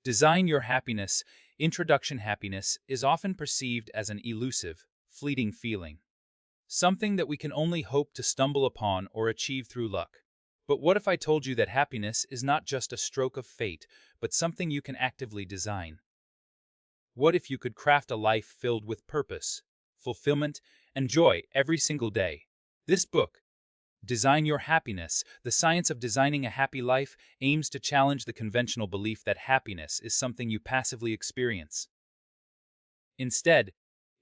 Design Your Happiness. Introduction. Happiness is often perceived as an elusive, fleeting feeling, something that we can only hope to stumble upon or achieve through luck. But what if I told you that happiness is not just a stroke of fate, but something you can actively design? What if you could craft a life filled with purpose, fulfillment, and joy every single day? This book, Design Your Happiness, The Science of Designing a Happy Life, aims to challenge the conventional belief that happiness is something you passively experience. Instead,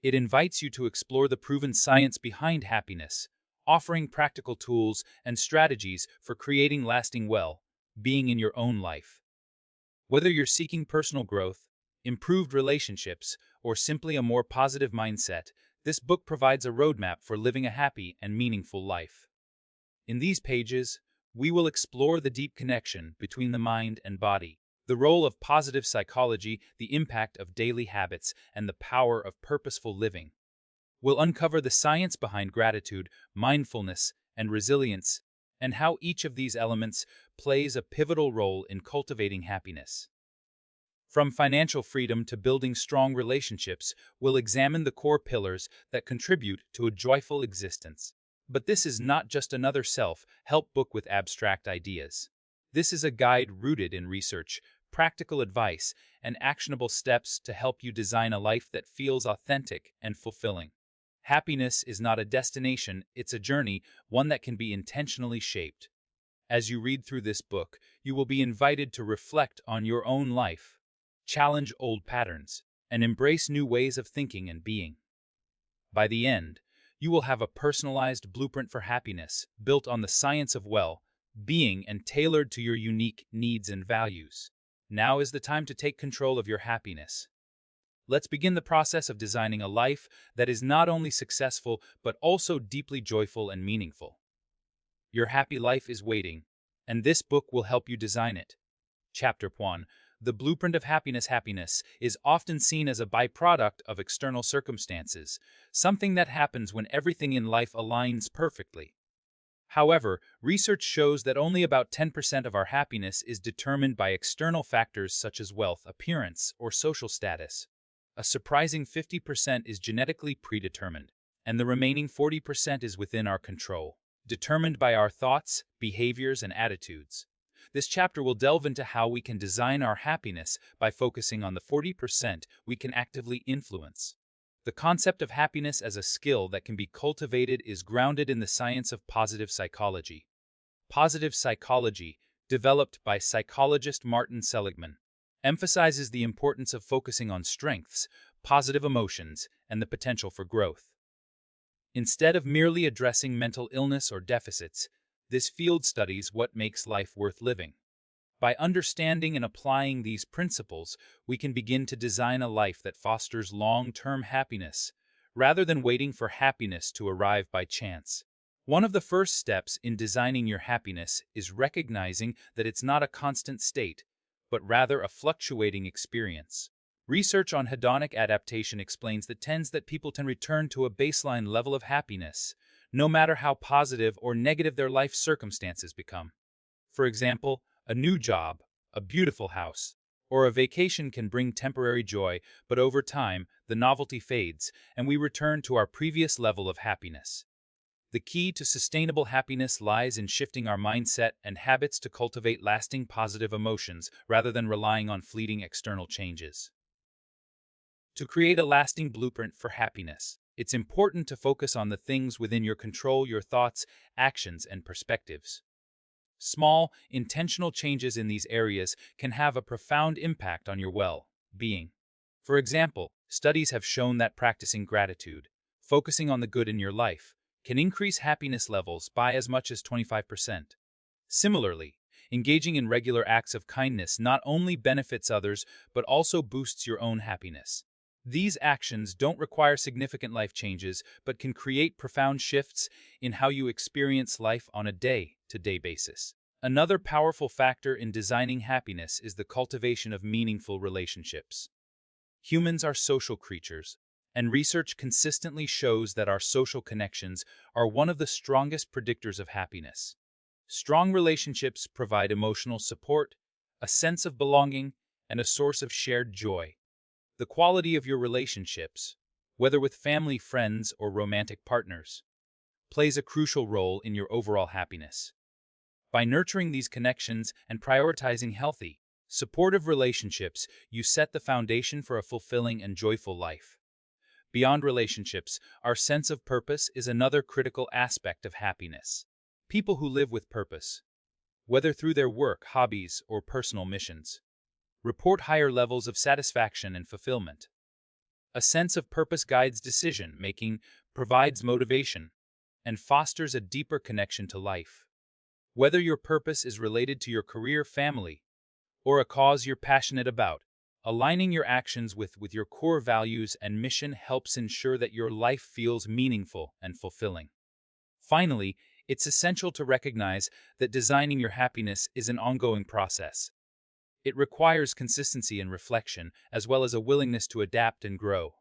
it invites you to explore the proven science behind happiness, offering practical tools and strategies for creating lasting well-being in your own life. Whether you're seeking personal growth, improved relationships, or simply a more positive mindset, this book provides a roadmap for living a happy and meaningful life. In these pages, we will explore the deep connection between the mind and body, the role of positive psychology, the impact of daily habits, and the power of purposeful living. We'll uncover the science behind gratitude, mindfulness, and resilience, and how each of these elements plays a pivotal role in cultivating happiness. From financial freedom to building strong relationships, we'll examine the core pillars that contribute to a joyful existence. But this is not just another self-help book with abstract ideas. This is a guide rooted in research, practical advice, and actionable steps to help you design a life that feels authentic and fulfilling. Happiness is not a destination, it's a journey, one that can be intentionally shaped. As you read through this book, you will be invited to reflect on your own life, challenge old patterns, and embrace new ways of thinking and being. By the end, you will have a personalized blueprint for happiness, built on the science of well-being and tailored to your unique needs and values. Now is the time to take control of your happiness. Let's begin the process of designing a life that is not only successful, but also deeply joyful and meaningful. Your happy life is waiting, and this book will help you design it. Chapter 1. The Blueprint of Happiness. Happiness is often seen as a byproduct of external circumstances, something that happens when everything in life aligns perfectly. However, research shows that only about 10% of our happiness is determined by external factors such as wealth, appearance, or social status. A surprising 50% is genetically predetermined, and the remaining 40% is within our control, determined by our thoughts, behaviors, and attitudes. This chapter will delve into how we can design our happiness by focusing on the 40% we can actively influence. The concept of happiness as a skill that can be cultivated is grounded in the science of positive psychology. Positive psychology, developed by psychologist Martin Seligman, emphasizes the importance of focusing on strengths, positive emotions, and the potential for growth. Instead of merely addressing mental illness or deficits, this field studies what makes life worth living. By understanding and applying these principles, we can begin to design a life that fosters long-term happiness, rather than waiting for happiness to arrive by chance. One of the first steps in designing your happiness is recognizing that it's not a constant state, but rather a fluctuating experience. Research on hedonic adaptation explains that people can return to a baseline level of happiness, no matter how positive or negative their life circumstances become. For example, a new job, a beautiful house, or a vacation can bring temporary joy, but over time, the novelty fades, and we return to our previous level of happiness. The key to sustainable happiness lies in shifting our mindset and habits to cultivate lasting positive emotions rather than relying on fleeting external changes. To create a lasting blueprint for happiness, it's important to focus on the things within your control, your thoughts, actions, and perspectives. Small, intentional changes in these areas can have a profound impact on your well-being. For example, studies have shown that practicing gratitude, focusing on the good in your life, can increase happiness levels by as much as 25%. Similarly, engaging in regular acts of kindness not only benefits others, but also boosts your own happiness. These actions don't require significant life changes, but can create profound shifts in how you experience life on a day-to-day basis. Another powerful factor in designing happiness is the cultivation of meaningful relationships. Humans are social creatures, and research consistently shows that our social connections are one of the strongest predictors of happiness. Strong relationships provide emotional support, a sense of belonging, and a source of shared joy. The quality of your relationships, whether with family, friends, or romantic partners, plays a crucial role in your overall happiness. By nurturing these connections and prioritizing healthy, supportive relationships, you set the foundation for a fulfilling and joyful life. Beyond relationships, our sense of purpose is another critical aspect of happiness. People who live with purpose, whether through their work, hobbies, or personal missions, report higher levels of satisfaction and fulfillment. A sense of purpose guides decision-making, provides motivation, and fosters a deeper connection to life. Whether your purpose is related to your career, family, or a cause you're passionate about, aligning your actions with your core values and mission helps ensure that your life feels meaningful and fulfilling. Finally, it's essential to recognize that designing your happiness is an ongoing process. It requires consistency and reflection, as well as a willingness to adapt and grow.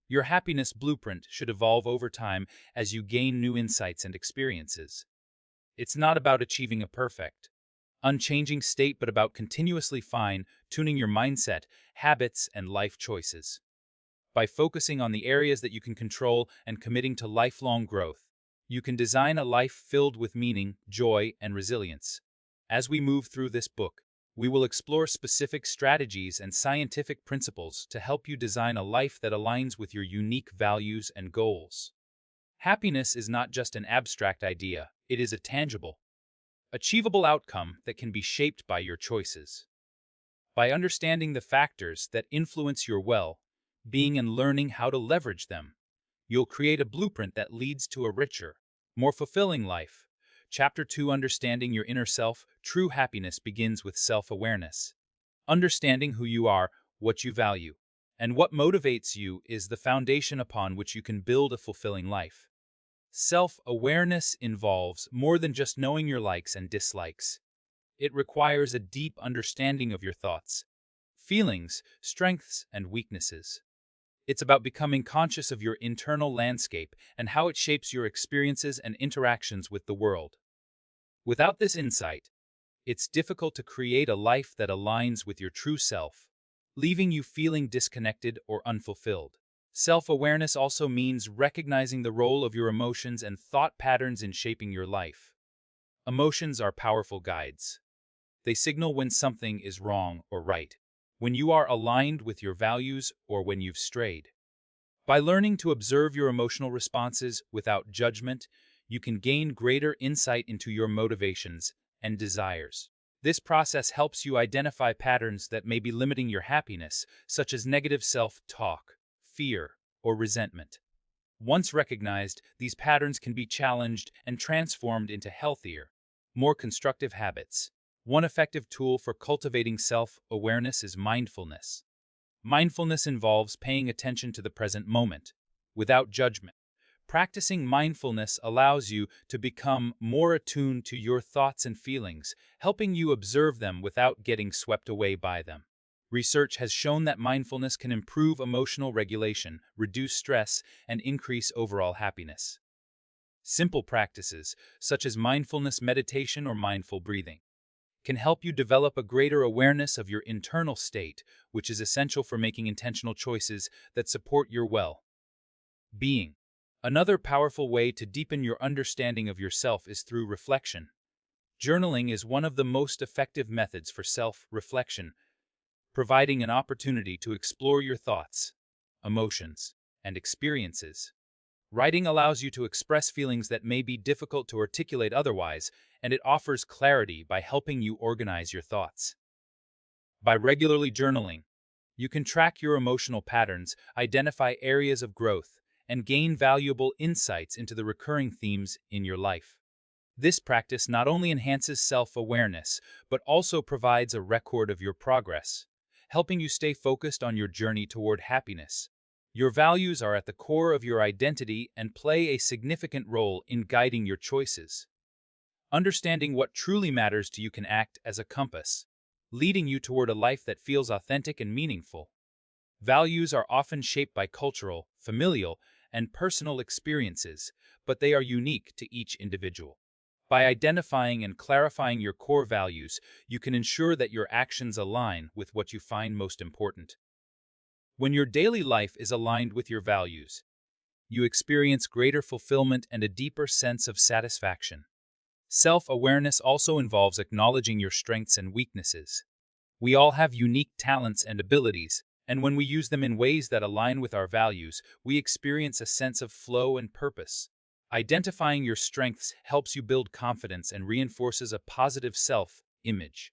Your happiness blueprint should evolve over time as you gain new insights and experiences. It's not about achieving a perfect, unchanging state, but about continuously fine-tuning your mindset, habits, and life choices. By focusing on the areas that you can control and committing to lifelong growth, you can design a life filled with meaning, joy, and resilience. As we move through this book, we will explore specific strategies and scientific principles to help you design a life that aligns with your unique values and goals. Happiness is not just an abstract idea, it is a tangible, achievable outcome that can be shaped by your choices. By understanding the factors that influence your well-being and learning how to leverage them, you'll create a blueprint that leads to a richer, more fulfilling life. Chapter 2: Understanding Your Inner Self. True happiness begins with self-awareness. Understanding who you are, what you value, and what motivates you is the foundation upon which you can build a fulfilling life. Self-awareness involves more than just knowing your likes and dislikes. It requires a deep understanding of your thoughts, feelings, strengths, and weaknesses. It's about becoming conscious of your internal landscape and how it shapes your experiences and interactions with the world. Without this insight, it's difficult to create a life that aligns with your true self, leaving you feeling disconnected or unfulfilled. Self-awareness also means recognizing the role of your emotions and thought patterns in shaping your life. Emotions are powerful guides. They signal when something is wrong or right, when you are aligned with your values or when you've strayed. By learning to observe your emotional responses without judgment, you can gain greater insight into your motivations and desires. This process helps you identify patterns that may be limiting your happiness, such as negative self-talk, fear, or resentment. Once recognized, these patterns can be challenged and transformed into healthier, more constructive habits. One effective tool for cultivating self-awareness is mindfulness. Mindfulness involves paying attention to the present moment, without judgment. Practicing mindfulness allows you to become more attuned to your thoughts and feelings, helping you observe them without getting swept away by them. Research has shown that mindfulness can improve emotional regulation, reduce stress, and increase overall happiness. Simple practices, such as mindfulness meditation or mindful breathing, can help you develop a greater awareness of your internal state, which is essential for making intentional choices that support your well-being. Another powerful way to deepen your understanding of yourself is through reflection. Journaling is one of the most effective methods for self-reflection, providing an opportunity to explore your thoughts, emotions, and experiences. Writing allows you to express feelings that may be difficult to articulate otherwise, and it offers clarity by helping you organize your thoughts. By regularly journaling, you can track your emotional patterns, identify areas of growth, and gain valuable insights into the recurring themes in your life. This practice not only enhances self-awareness, but also provides a record of your progress, helping you stay focused on your journey toward happiness. Your values are at the core of your identity and play a significant role in guiding your choices. Understanding what truly matters to you can act as a compass, leading you toward a life that feels authentic and meaningful. Values are often shaped by cultural, familial, and personal experiences, but they are unique to each individual. By identifying and clarifying your core values, you can ensure that your actions align with what you find most important. When your daily life is aligned with your values, you experience greater fulfillment and a deeper sense of satisfaction. Self-awareness also involves acknowledging your strengths and weaknesses. We all have unique talents and abilities, and when we use them in ways that align with our values, we experience a sense of flow and purpose. Identifying your strengths helps you build confidence and reinforces a positive self-image.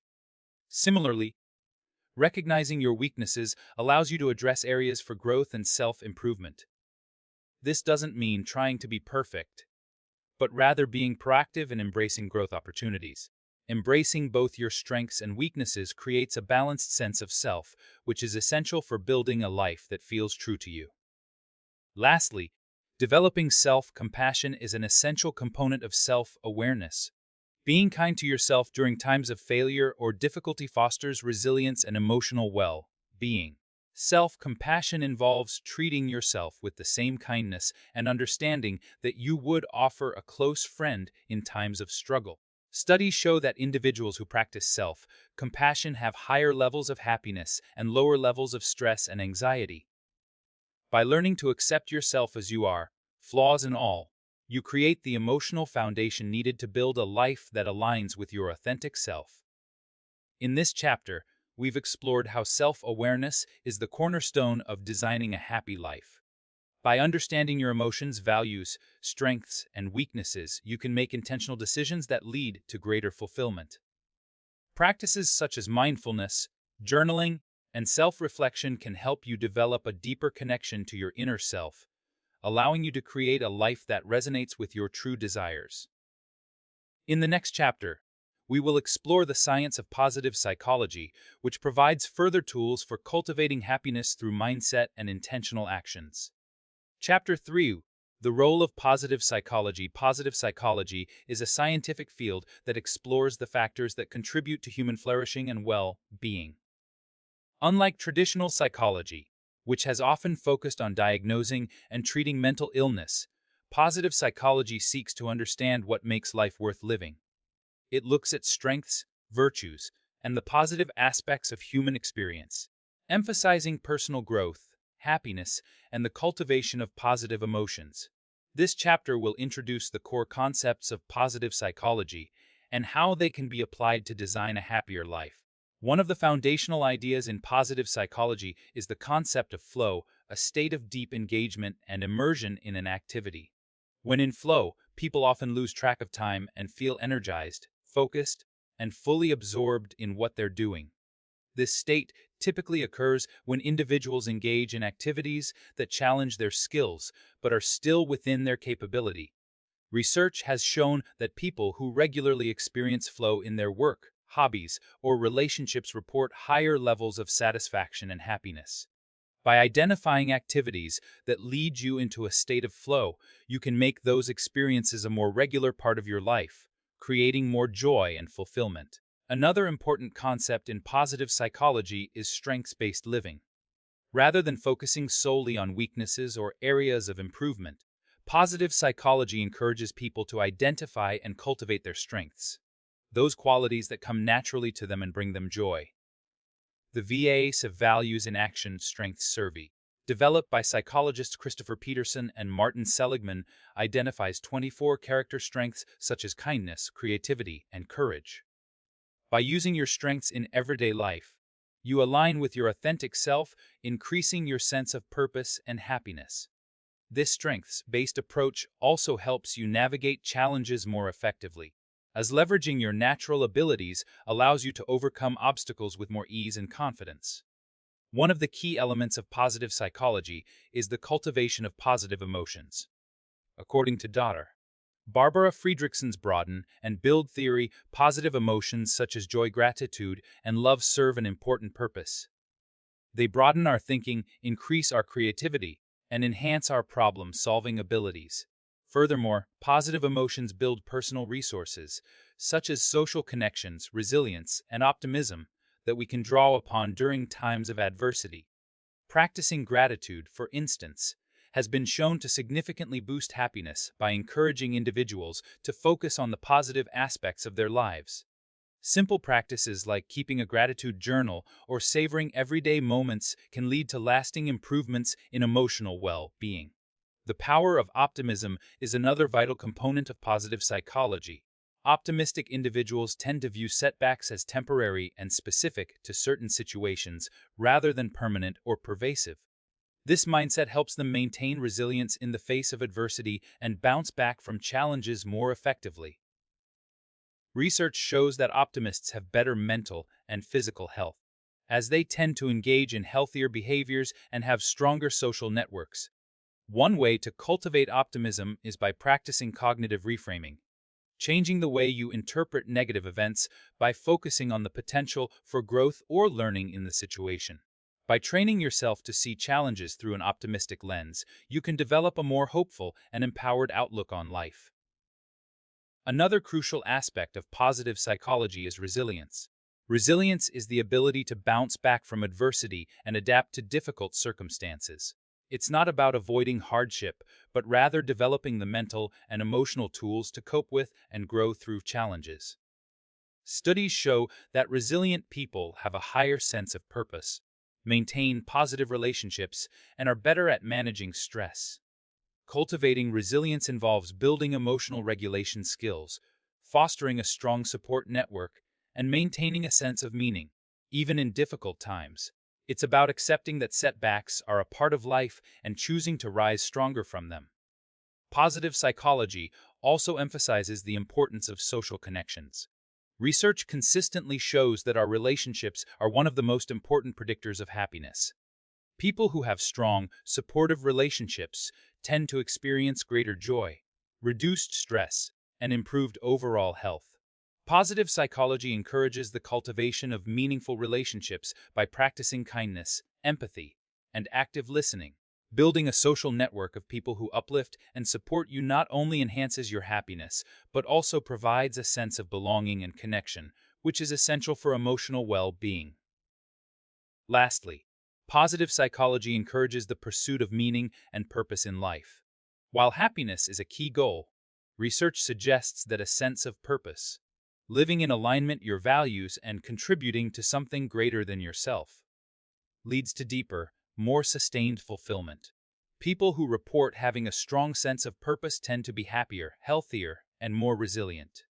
Similarly, recognizing your weaknesses allows you to address areas for growth and self-improvement. This doesn't mean trying to be perfect, but rather being proactive and embracing growth opportunities. Embracing both your strengths and weaknesses creates a balanced sense of self, which is essential for building a life that feels true to you. Lastly, developing self-compassion is an essential component of self-awareness. Being kind to yourself during times of failure or difficulty fosters resilience and emotional well-being. Self-compassion involves treating yourself with the same kindness and understanding that you would offer a close friend in times of struggle. Studies show that individuals who practice self-compassion have higher levels of happiness and lower levels of stress and anxiety. By learning to accept yourself as you are, flaws and all, you create the emotional foundation needed to build a life that aligns with your authentic self. In this chapter, we've explored how self-awareness is the cornerstone of designing a happy life. By understanding your emotions, values, strengths, and weaknesses, you can make intentional decisions that lead to greater fulfillment. Practices such as mindfulness, journaling, and self-reflection can help you develop a deeper connection to your inner self, allowing you to create a life that resonates with your true desires. In the next chapter, we will explore the science of positive psychology, which provides further tools for cultivating happiness through mindset and intentional actions. Chapter 3. The role of positive psychology. Positive psychology is a scientific field that explores the factors that contribute to human flourishing and well-being. Unlike traditional psychology, which has often focused on diagnosing and treating mental illness, positive psychology seeks to understand what makes life worth living. It looks at strengths, virtues, and the positive aspects of human experience, emphasizing personal growth, happiness, and the cultivation of positive emotions. This chapter will introduce the core concepts of positive psychology and how they can be applied to design a happier life. One of the foundational ideas in positive psychology is the concept of flow, a state of deep engagement and immersion in an activity. When in flow, people often lose track of time and feel energized, focused, and fully absorbed in what they're doing. This state typically occurs when individuals engage in activities that challenge their skills but are still within their capability. Research has shown that people who regularly experience flow in their work, hobbies, or relationships report higher levels of satisfaction and happiness. By identifying activities that lead you into a state of flow, you can make those experiences a more regular part of your life, creating more joy and fulfillment. Another important concept in positive psychology is strengths-based living. Rather than focusing solely on weaknesses or areas of improvement, positive psychology encourages people to identify and cultivate their strengths, those qualities that come naturally to them and bring them joy. The VAS of Values in Action Strengths Survey, developed by psychologists Christopher Peterson and Martin Seligman, identifies 24 character strengths such as kindness, creativity, and courage. By using your strengths in everyday life, you align with your authentic self, increasing your sense of purpose and happiness. This strengths-based approach also helps you navigate challenges more effectively, as leveraging your natural abilities allows you to overcome obstacles with more ease and confidence. One of the key elements of positive psychology is the cultivation of positive emotions. According to Dr. Barbara Friedrichson's broaden and build theory, positive emotions such as joy, gratitude, and love serve an important purpose. They broaden our thinking, increase our creativity, and enhance our problem-solving abilities. Furthermore, positive emotions build personal resources, such as social connections, resilience, and optimism, that we can draw upon during times of adversity. Practicing gratitude, for instance, has been shown to significantly boost happiness by encouraging individuals to focus on the positive aspects of their lives. Simple practices like keeping a gratitude journal or savoring everyday moments can lead to lasting improvements in emotional well-being. The power of optimism is another vital component of positive psychology. Optimistic individuals tend to view setbacks as temporary and specific to certain situations rather than permanent or pervasive. This mindset helps them maintain resilience in the face of adversity and bounce back from challenges more effectively. Research shows that optimists have better mental and physical health, as they tend to engage in healthier behaviors and have stronger social networks. One way to cultivate optimism is by practicing cognitive reframing, changing the way you interpret negative events by focusing on the potential for growth or learning in the situation. By training yourself to see challenges through an optimistic lens, you can develop a more hopeful and empowered outlook on life. Another crucial aspect of positive psychology is resilience. Resilience is the ability to bounce back from adversity and adapt to difficult circumstances. It's not about avoiding hardship, but rather developing the mental and emotional tools to cope with and grow through challenges. Studies show that resilient people have a higher sense of purpose, maintain positive relationships, and are better at managing stress. Cultivating resilience involves building emotional regulation skills, fostering a strong support network, and maintaining a sense of meaning, even in difficult times. It's about accepting that setbacks are a part of life and choosing to rise stronger from them. Positive psychology also emphasizes the importance of social connections. Research consistently shows that our relationships are one of the most important predictors of happiness. People who have strong, supportive relationships tend to experience greater joy, reduced stress, and improved overall health. Positive psychology encourages the cultivation of meaningful relationships by practicing kindness, empathy, and active listening. Building a social network of people who uplift and support you not only enhances your happiness, but also provides a sense of belonging and connection, which is essential for emotional well-being. Lastly, positive psychology encourages the pursuit of meaning and purpose in life. While happiness is a key goal, research suggests that a sense of purpose, living in alignment with your values and contributing to something greater than yourself, leads to deeper, more sustained fulfillment. People who report having a strong sense of purpose tend to be happier, healthier, and more resilient.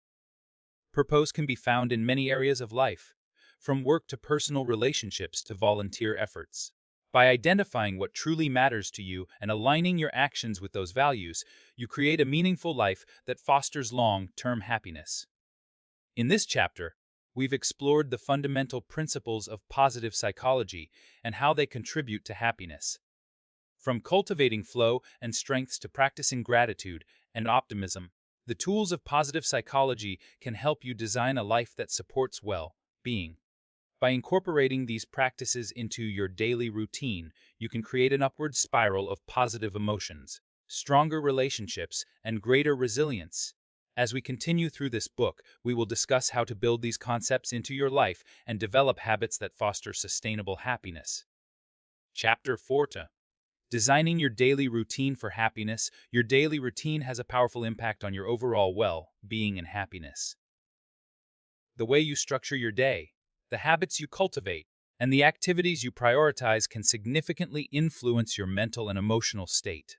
Purpose can be found in many areas of life, from work to personal relationships to volunteer efforts. By identifying what truly matters to you and aligning your actions with those values, you create a meaningful life that fosters long-term happiness. In this chapter, we've explored the fundamental principles of positive psychology and how they contribute to happiness. From cultivating flow and strengths to practicing gratitude and optimism, the tools of positive psychology can help you design a life that supports well-being. By incorporating these practices into your daily routine, you can create an upward spiral of positive emotions, stronger relationships, and greater resilience. As we continue through this book, we will discuss how to build these concepts into your life and develop habits that foster sustainable happiness. Chapter 4. Designing your daily routine for happiness. Your daily routine has a powerful impact on your overall well-being and happiness. The way you structure your day, the habits you cultivate, and the activities you prioritize can significantly influence your mental and emotional state.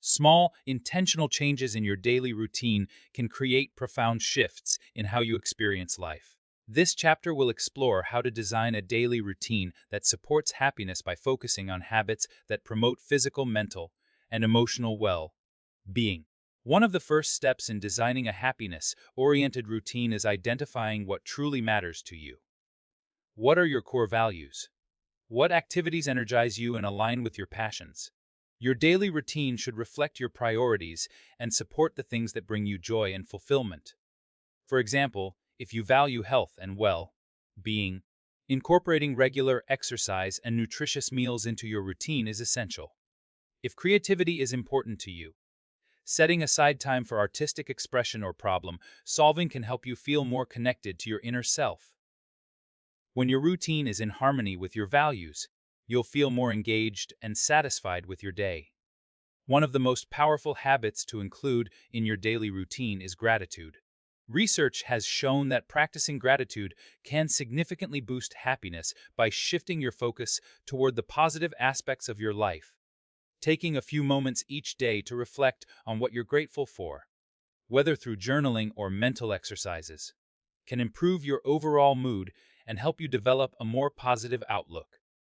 Small, intentional changes in your daily routine can create profound shifts in how you experience life. This chapter will explore how to design a daily routine that supports happiness by focusing on habits that promote physical, mental, and emotional well-being. One of the first steps in designing a happiness-oriented routine is identifying what truly matters to you. What are your core values? What activities energize you and align with your passions? Your daily routine should reflect your priorities and support the things that bring you joy and fulfillment. For example, if you value health and well-being, incorporating regular exercise and nutritious meals into your routine is essential. If creativity is important to you, setting aside time for artistic expression or problem solving can help you feel more connected to your inner self. When your routine is in harmony with your values, you'll feel more engaged and satisfied with your day. One of the most powerful habits to include in your daily routine is gratitude. Research has shown that practicing gratitude can significantly boost happiness by shifting your focus toward the positive aspects of your life. Taking a few moments each day to reflect on what you're grateful for, whether through journaling or mental exercises, can improve your overall mood and help you develop a more positive outlook.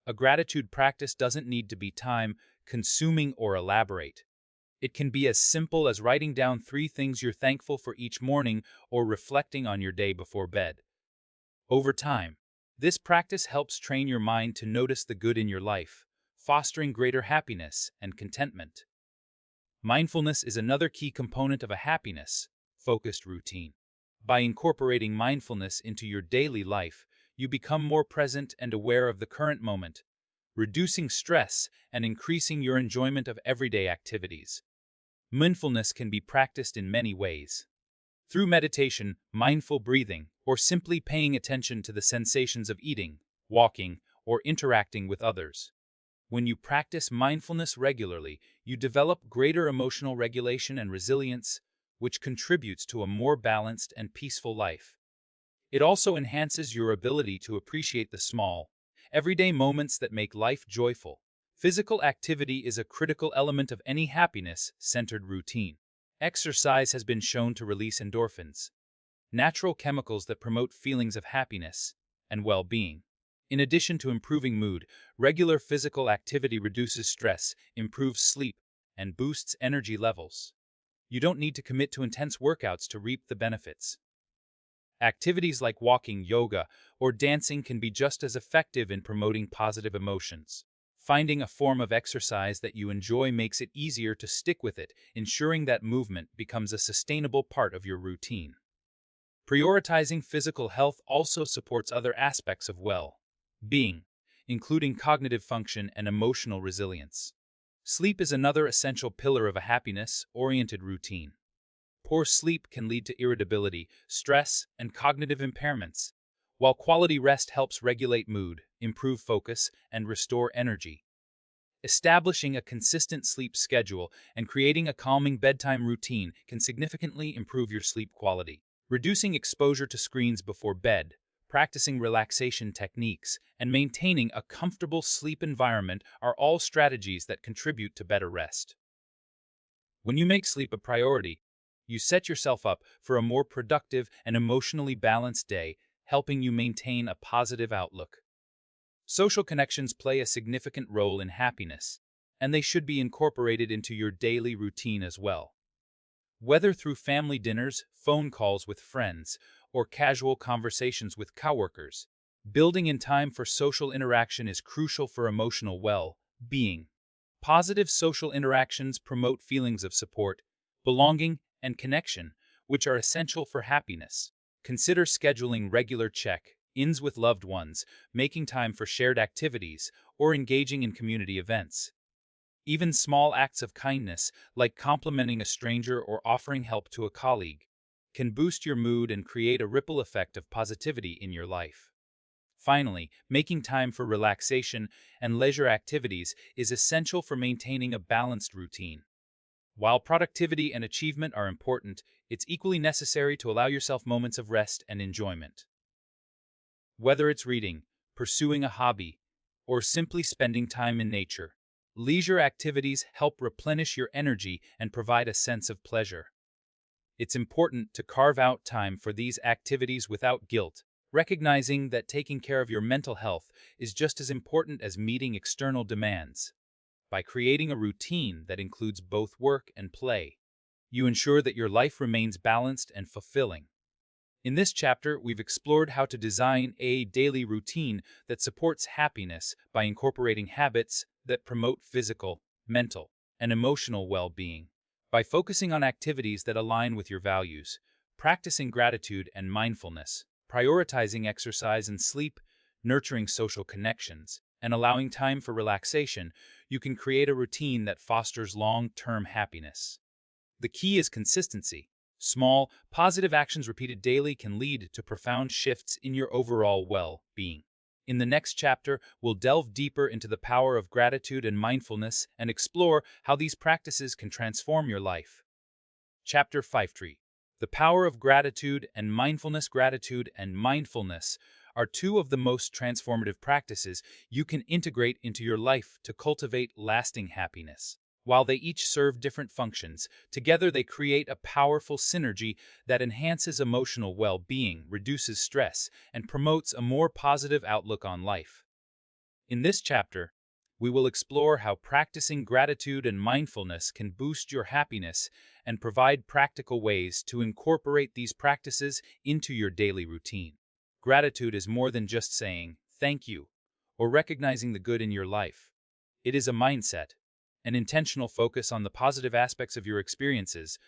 A gratitude practice doesn't need to be time-consuming or elaborate. It can be as simple as writing down 3 things you're thankful for each morning or reflecting on your day before bed. Over time, this practice helps train your mind to notice the good in your life, fostering greater happiness and contentment. Mindfulness is another key component of a happiness-focused routine. By incorporating mindfulness into your daily life, you become more present and aware of the current moment, reducing stress and increasing your enjoyment of everyday activities. Mindfulness can be practiced in many ways. Through meditation, mindful breathing, or simply paying attention to the sensations of eating, walking, or interacting with others. When you practice mindfulness regularly, you develop greater emotional regulation and resilience, which contributes to a more balanced and peaceful life. It also enhances your ability to appreciate the small, everyday moments that make life joyful. Physical activity is a critical element of any happiness-centered routine. Exercise has been shown to release endorphins, natural chemicals that promote feelings of happiness and well-being. In addition to improving mood, regular physical activity reduces stress, improves sleep, and boosts energy levels. You don't need to commit to intense workouts to reap the benefits. Activities like walking, yoga, or dancing can be just as effective in promoting positive emotions. Finding a form of exercise that you enjoy makes it easier to stick with it, ensuring that movement becomes a sustainable part of your routine. Prioritizing physical health also supports other aspects of well-being, including cognitive function and emotional resilience. Sleep is another essential pillar of a happiness-oriented routine. Poor sleep can lead to irritability, stress, and cognitive impairments, while quality rest helps regulate mood, improve focus, and restore energy. Establishing a consistent sleep schedule and creating a calming bedtime routine can significantly improve your sleep quality. Reducing exposure to screens before bed, practicing relaxation techniques, and maintaining a comfortable sleep environment are all strategies that contribute to better rest. When you make sleep a priority, you set yourself up for a more productive and emotionally balanced day, helping you maintain a positive outlook. Social connections play a significant role in happiness, and they should be incorporated into your daily routine as well. Whether through family dinners, phone calls with friends, or casual conversations with coworkers, building in time for social interaction is crucial for emotional well-being. Positive social interactions promote feelings of support, belonging, and connection, which are essential for happiness. Consider scheduling regular check-ins with loved ones, making time for shared activities, or engaging in community events. Even small acts of kindness, like complimenting a stranger or offering help to a colleague, can boost your mood and create a ripple effect of positivity in your life. Finally, making time for relaxation and leisure activities is essential for maintaining a balanced routine. While productivity and achievement are important, it's equally necessary to allow yourself moments of rest and enjoyment. Whether it's reading, pursuing a hobby, or simply spending time in nature, leisure activities help replenish your energy and provide a sense of pleasure. It's important to carve out time for these activities without guilt, recognizing that taking care of your mental health is just as important as meeting external demands. By creating a routine that includes both work and play, you ensure that your life remains balanced and fulfilling. In this chapter, we've explored how to design a daily routine that supports happiness by incorporating habits that promote physical, mental, and emotional well-being. By focusing on activities that align with your values, practicing gratitude and mindfulness, prioritizing exercise and sleep, nurturing social connections, and allowing time for relaxation, you can create a routine that fosters long-term happiness. The key is consistency. Small, positive actions repeated daily can lead to profound shifts in your overall well-being. In the next chapter, we'll delve deeper into the power of gratitude and mindfulness and explore how these practices can transform your life. Chapter 5 Tree. The power of gratitude and mindfulness. Gratitude and mindfulness are two of the most transformative practices you can integrate into your life to cultivate lasting happiness. While they each serve different functions, together they create a powerful synergy that enhances emotional well-being, reduces stress, and promotes a more positive outlook on life. In this chapter, we will explore how practicing gratitude and mindfulness can boost your happiness and provide practical ways to incorporate these practices into your daily routine. Gratitude is more than just saying thank you or recognizing the good in your life. It is a mindset, an intentional focus on the positive aspects of your experiences,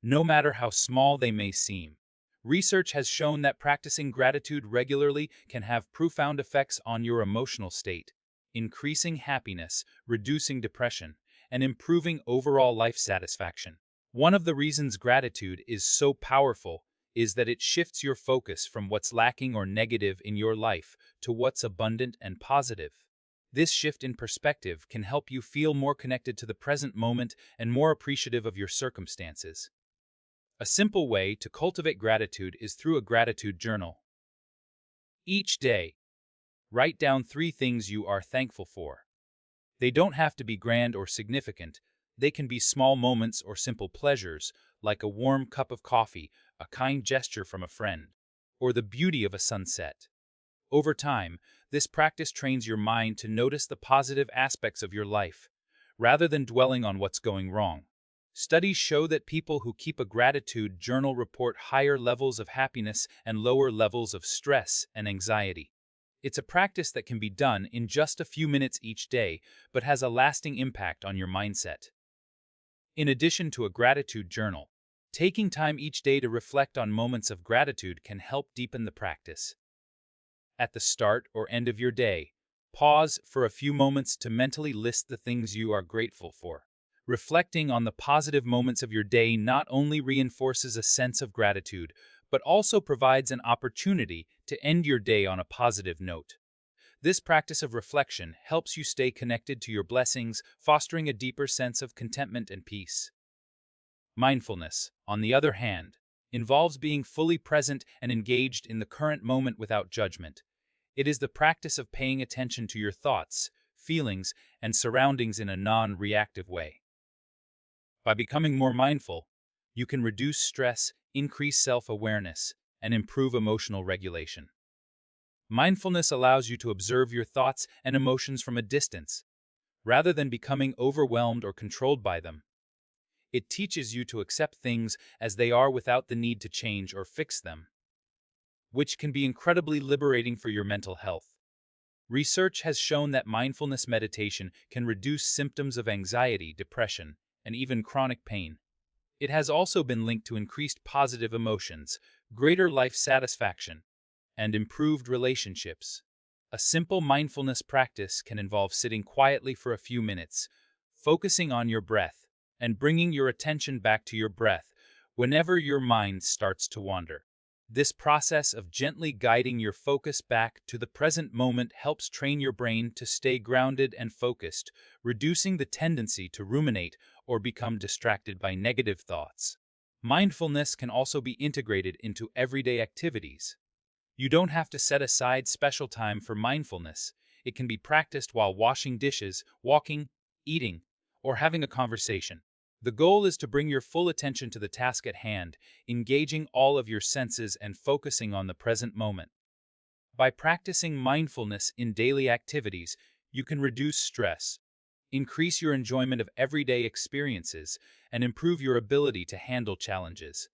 no matter how small they may seem. Research has shown that practicing gratitude regularly can have profound effects on your emotional state, increasing happiness, reducing depression, and improving overall life satisfaction. One of the reasons gratitude is so powerful is that it shifts your focus from what's lacking or negative in your life to what's abundant and positive. This shift in perspective can help you feel more connected to the present moment and more appreciative of your circumstances. A simple way to cultivate gratitude is through a gratitude journal. Each day, write down 3 things you are thankful for. They don't have to be grand or significant. They can be small moments or simple pleasures, like a warm cup of coffee, a kind gesture from a friend, or the beauty of a sunset. Over time, this practice trains your mind to notice the positive aspects of your life, rather than dwelling on what's going wrong. Studies show that people who keep a gratitude journal report higher levels of happiness and lower levels of stress and anxiety. It's a practice that can be done in just a few minutes each day, but has a lasting impact on your mindset. In addition to a gratitude journal, taking time each day to reflect on moments of gratitude can help deepen the practice. At the start or end of your day, pause for a few moments to mentally list the things you are grateful for. Reflecting on the positive moments of your day not only reinforces a sense of gratitude, but also provides an opportunity to end your day on a positive note. This practice of reflection helps you stay connected to your blessings, fostering a deeper sense of contentment and peace. Mindfulness, on the other hand, involves being fully present and engaged in the current moment without judgment. It is the practice of paying attention to your thoughts, feelings, and surroundings in a non-reactive way. By becoming more mindful, you can reduce stress, increase self-awareness, and improve emotional regulation. Mindfulness allows you to observe your thoughts and emotions from a distance, rather than becoming overwhelmed or controlled by them. It teaches you to accept things as they are without the need to change or fix them, which can be incredibly liberating for your mental health. Research has shown that mindfulness meditation can reduce symptoms of anxiety, depression, and even chronic pain. It has also been linked to increased positive emotions, greater life satisfaction, and improved relationships. A simple mindfulness practice can involve sitting quietly for a few minutes, focusing on your breath, and bringing your attention back to your breath whenever your mind starts to wander. This process of gently guiding your focus back to the present moment helps train your brain to stay grounded and focused, reducing the tendency to ruminate or become distracted by negative thoughts. Mindfulness can also be integrated into everyday activities. You don't have to set aside special time for mindfulness. It can be practiced while washing dishes, walking, eating, or having a conversation. The goal is to bring your full attention to the task at hand, engaging all of your senses and focusing on the present moment. By practicing mindfulness in daily activities, you can reduce stress, increase your enjoyment of everyday experiences, and improve your ability to handle challenges.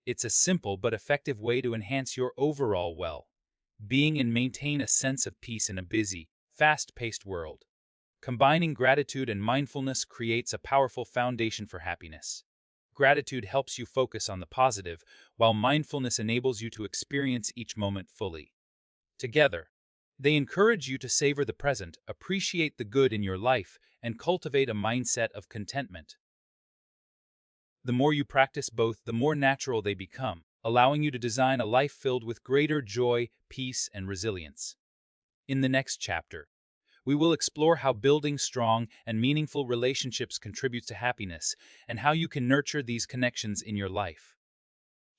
It's a simple but effective way to enhance your overall well-being and maintain a sense of peace in a busy, fast-paced world. Combining gratitude and mindfulness creates a powerful foundation for happiness. Gratitude helps you focus on the positive, while mindfulness enables you to experience each moment fully. Together, they encourage you to savor the present, appreciate the good in your life, and cultivate a mindset of contentment. The more you practice both, the more natural they become, allowing you to design a life filled with greater joy, peace, and resilience. In the next chapter, we will explore how building strong and meaningful relationships contributes to happiness and how you can nurture these connections in your life.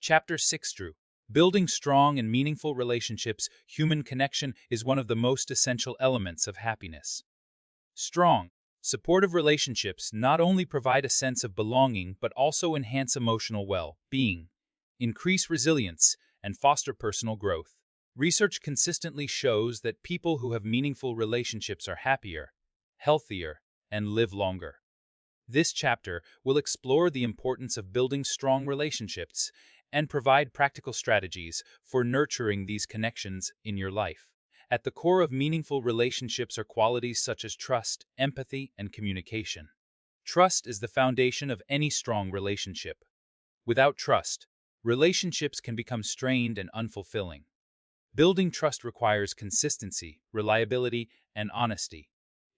Chapter 6 Drew. Building strong and meaningful relationships, human connection is one of the most essential elements of happiness. Strong, supportive relationships not only provide a sense of belonging but also enhance emotional well-being, increase resilience, and foster personal growth. Research consistently shows that people who have meaningful relationships are happier, healthier, and live longer. This chapter will explore the importance of building strong relationships and provide practical strategies for nurturing these connections in your life. At the core of meaningful relationships are qualities such as trust, empathy, and communication. Trust is the foundation of any strong relationship. Without trust, relationships can become strained and unfulfilling. Building trust requires consistency, reliability, and honesty.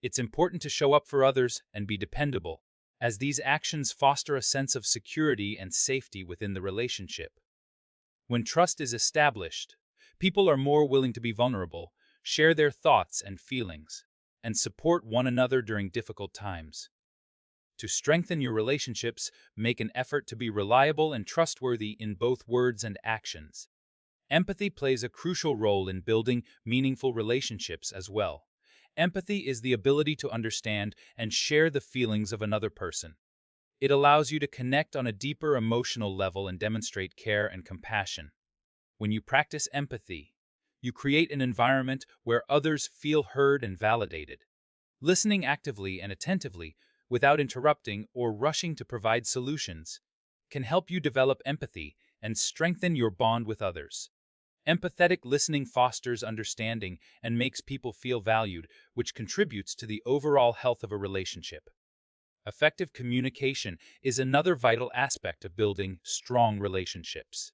It's important to show up for others and be dependable, as these actions foster a sense of security and safety within the relationship. When trust is established, people are more willing to be vulnerable, share their thoughts and feelings, and support one another during difficult times. To strengthen your relationships, make an effort to be reliable and trustworthy in both words and actions. Empathy plays a crucial role in building meaningful relationships as well. Empathy is the ability to understand and share the feelings of another person. It allows you to connect on a deeper emotional level and demonstrate care and compassion. When you practice empathy, you create an environment where others feel heard and validated. Listening actively and attentively, without interrupting or rushing to provide solutions, can help you develop empathy and strengthen your bond with others. Empathetic listening fosters understanding and makes people feel valued, which contributes to the overall health of a relationship. Effective communication is another vital aspect of building strong relationships.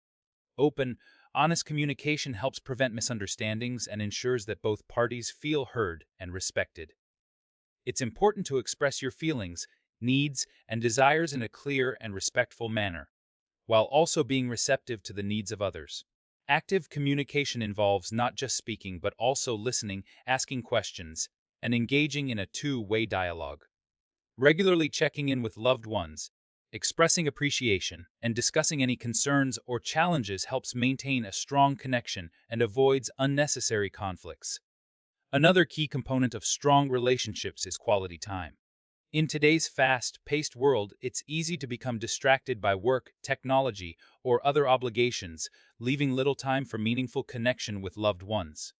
Open, honest communication helps prevent misunderstandings and ensures that both parties feel heard and respected. It's important to express your feelings, needs, and desires in a clear and respectful manner, while also being receptive to the needs of others. Active communication involves not just speaking but also listening, asking questions, and engaging in a two-way dialogue. Regularly checking in with loved ones, expressing appreciation, and discussing any concerns or challenges helps maintain a strong connection and avoids unnecessary conflicts. Another key component of strong relationships is quality time. In today's fast-paced world, it's easy to become distracted by work, technology, or other obligations, leaving little time for meaningful connection with loved ones.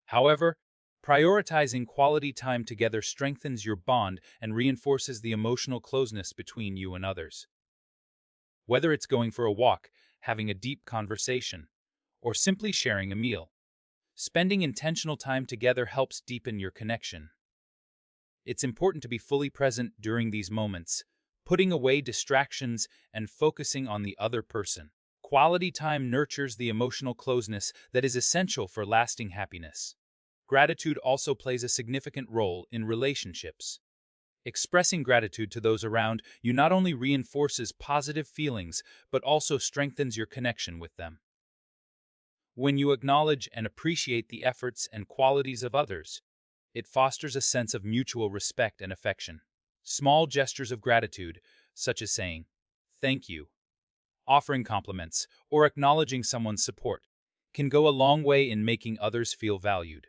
However, prioritizing quality time together strengthens your bond and reinforces the emotional closeness between you and others. Whether it's going for a walk, having a deep conversation, or simply sharing a meal, spending intentional time together helps deepen your connection. It's important to be fully present during these moments, putting away distractions and focusing on the other person. Quality time nurtures the emotional closeness that is essential for lasting happiness. Gratitude also plays a significant role in relationships. Expressing gratitude to those around you not only reinforces positive feelings, but also strengthens your connection with them. When you acknowledge and appreciate the efforts and qualities of others, it fosters a sense of mutual respect and affection. Small gestures of gratitude, such as saying, "Thank you," offering compliments, or acknowledging someone's support, can go a long way in making others feel valued.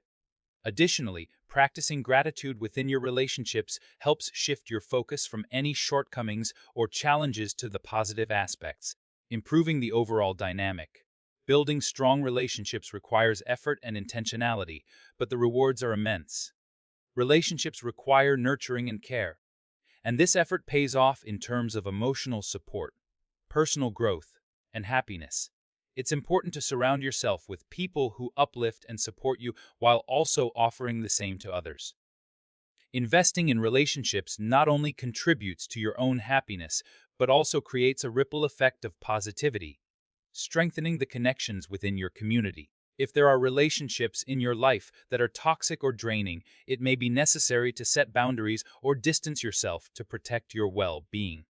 Additionally, practicing gratitude within your relationships helps shift your focus from any shortcomings or challenges to the positive aspects, improving the overall dynamic. Building strong relationships requires effort and intentionality, but the rewards are immense. Relationships require nurturing and care, and this effort pays off in terms of emotional support, personal growth, and happiness. It's important to surround yourself with people who uplift and support you while also offering the same to others. Investing in relationships not only contributes to your own happiness, but also creates a ripple effect of positivity, strengthening the connections within your community. If there are relationships in your life that are toxic or draining, it may be necessary to set boundaries or distance yourself to protect your well-being.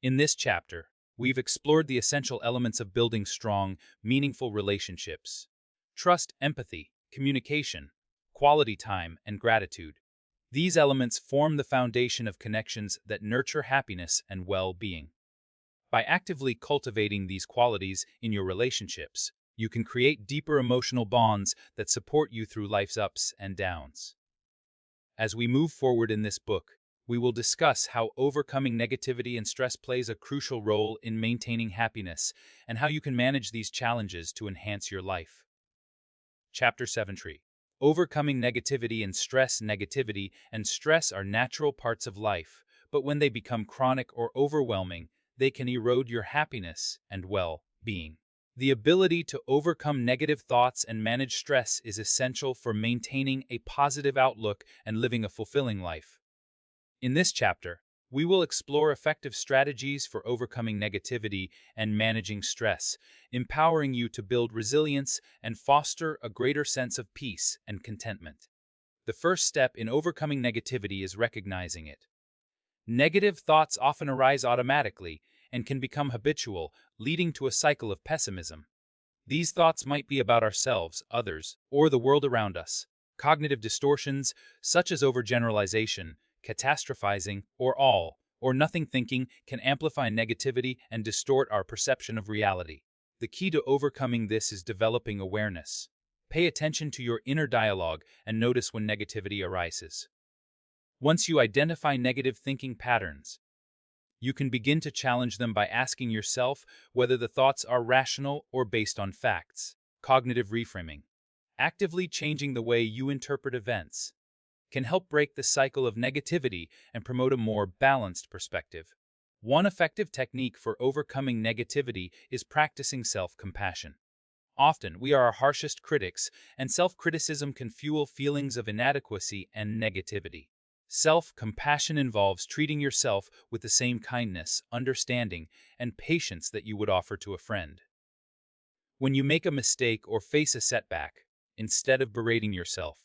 In this chapter, we've explored the essential elements of building strong, meaningful relationships: trust, empathy, communication, quality time, and gratitude. These elements form the foundation of connections that nurture happiness and well-being. By actively cultivating these qualities in your relationships, you can create deeper emotional bonds that support you through life's ups and downs. As we move forward in this book, we will discuss how overcoming negativity and stress plays a crucial role in maintaining happiness and how you can manage these challenges to enhance your life. Chapter 7. Overcoming negativity and stress. Negativity and stress are natural parts of life, but when they become chronic or overwhelming, they can erode your happiness and well-being. The ability to overcome negative thoughts and manage stress is essential for maintaining a positive outlook and living a fulfilling life. In this chapter, we will explore effective strategies for overcoming negativity and managing stress, empowering you to build resilience and foster a greater sense of peace and contentment. The first step in overcoming negativity is recognizing it. Negative thoughts often arise automatically and can become habitual, leading to a cycle of pessimism. These thoughts might be about ourselves, others, or the world around us. Cognitive distortions, such as overgeneralization, catastrophizing, or all or nothing thinking, can amplify negativity and distort our perception of reality. The key to overcoming this is developing awareness. Pay attention to your inner dialogue and notice when negativity arises. Once you identify negative thinking patterns, you can begin to challenge them by asking yourself whether the thoughts are rational or based on facts. Cognitive reframing, actively changing the way you interpret events, can help break the cycle of negativity and promote a more balanced perspective. One effective technique for overcoming negativity is practicing self-compassion. Often, we are our harshest critics, and self-criticism can fuel feelings of inadequacy and negativity. Self-compassion involves treating yourself with the same kindness, understanding, and patience that you would offer to a friend. When you make a mistake or face a setback, instead of berating yourself,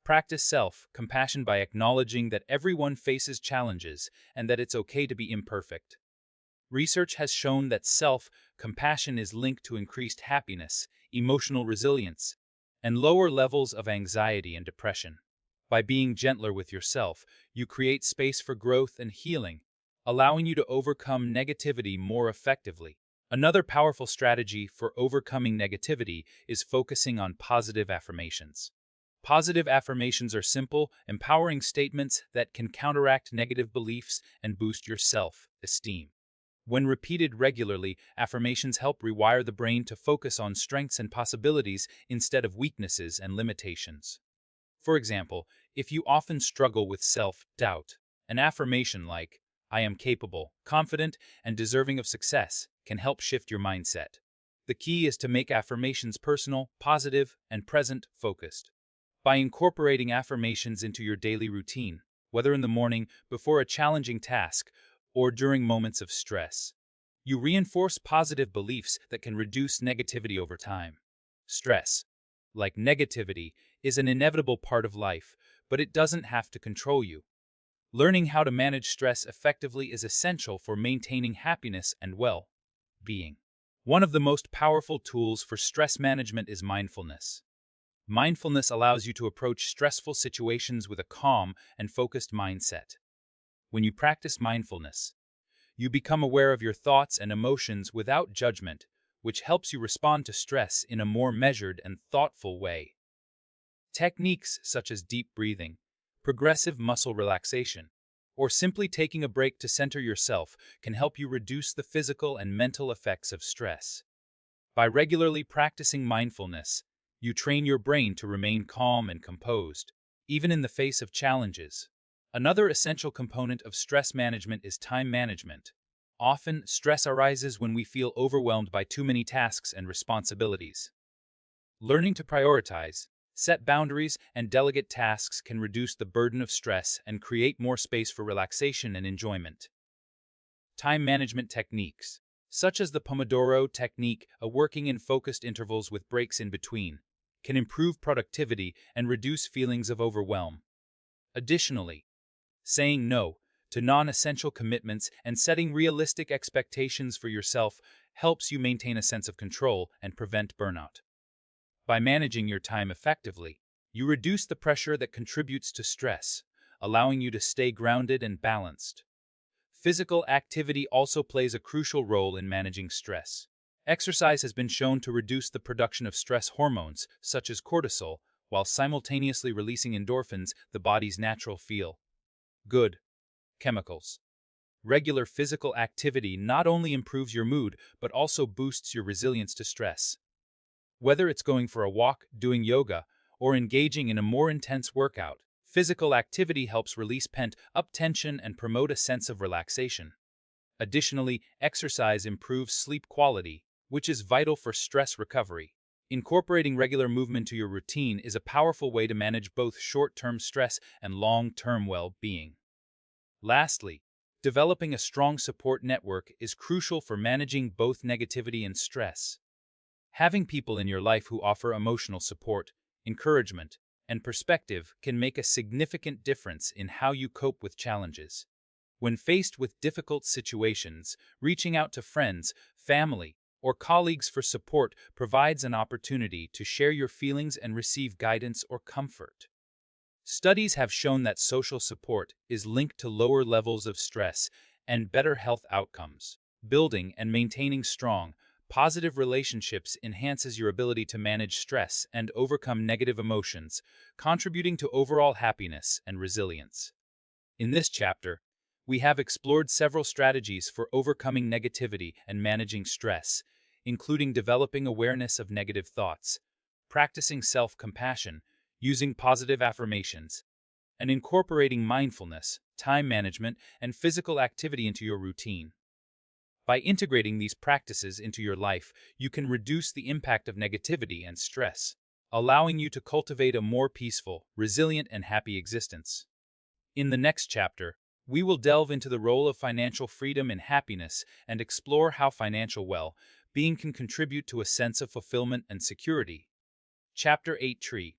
practice self-compassion by acknowledging that everyone faces challenges and that it's okay to be imperfect. Research has shown that self-compassion is linked to increased happiness, emotional resilience, and lower levels of anxiety and depression. By being gentler with yourself, you create space for growth and healing, allowing you to overcome negativity more effectively. Another powerful strategy for overcoming negativity is focusing on positive affirmations. Positive affirmations are simple, empowering statements that can counteract negative beliefs and boost your self-esteem. When repeated regularly, affirmations help rewire the brain to focus on strengths and possibilities instead of weaknesses and limitations. For example, if you often struggle with self-doubt, an affirmation like, "I am capable, confident, and deserving of success," can help shift your mindset. The key is to make affirmations personal, positive, and present-focused. By incorporating affirmations into your daily routine, whether in the morning, before a challenging task, or during moments of stress, you reinforce positive beliefs that can reduce negativity over time. Stress, like negativity, is an inevitable part of life, but it doesn't have to control you. Learning how to manage stress effectively is essential for maintaining happiness and well-being. One of the most powerful tools for stress management is mindfulness. Mindfulness allows you to approach stressful situations with a calm and focused mindset. When you practice mindfulness, you become aware of your thoughts and emotions without judgment, which helps you respond to stress in a more measured and thoughtful way. Techniques such as deep breathing, progressive muscle relaxation, or simply taking a break to center yourself can help you reduce the physical and mental effects of stress. By regularly practicing mindfulness, you train your brain to remain calm and composed, even in the face of challenges. Another essential component of stress management is time management. Often, stress arises when we feel overwhelmed by too many tasks and responsibilities. Learning to prioritize, set boundaries, and delegate tasks can reduce the burden of stress and create more space for relaxation and enjoyment. Time management techniques, such as the Pomodoro technique, working in focused intervals with breaks in between, can improve productivity and reduce feelings of overwhelm. Additionally, saying no to non-essential commitments and setting realistic expectations for yourself helps you maintain a sense of control and prevent burnout. By managing your time effectively, You reduce the pressure that contributes to stress, allowing you to stay grounded and balanced. Physical activity also plays a crucial role in managing stress. Exercise has been shown to reduce the production of stress hormones, such as cortisol, while simultaneously releasing endorphins, the body's natural feel-good chemicals. Regular physical activity not only improves your mood, but also boosts your resilience to stress. Whether it's going for a walk, doing yoga, or engaging in a more intense workout, physical activity helps release pent-up tension and promote a sense of relaxation. Additionally, exercise improves sleep quality, which is vital for stress recovery. Incorporating regular movement to your routine is a powerful way to manage both short-term stress and long-term well-being. Lastly, developing a strong support network is crucial for managing both negativity and stress. Having people in your life who offer emotional support, encouragement, and perspective can make a significant difference in how you cope with challenges. When faced with difficult situations, reaching out to friends, family, or colleagues for support provides an opportunity to share your feelings and receive guidance or comfort. Studies have shown that social support is linked to lower levels of stress and better health outcomes. Building and maintaining strong, positive relationships enhances your ability to manage stress and overcome negative emotions, contributing to overall happiness and resilience. In this chapter, we have explored several strategies for overcoming negativity and managing stress, including developing awareness of negative thoughts, practicing self-compassion, using positive affirmations, and incorporating mindfulness, time management, and physical activity into your routine. By integrating these practices into your life, you can reduce the impact of negativity and stress, allowing you to cultivate a more peaceful, resilient, and happy existence. In the next chapter, we will delve into the role of financial freedom and happiness and explore how financial well-being can contribute to a sense of fulfillment and security. Chapter 8: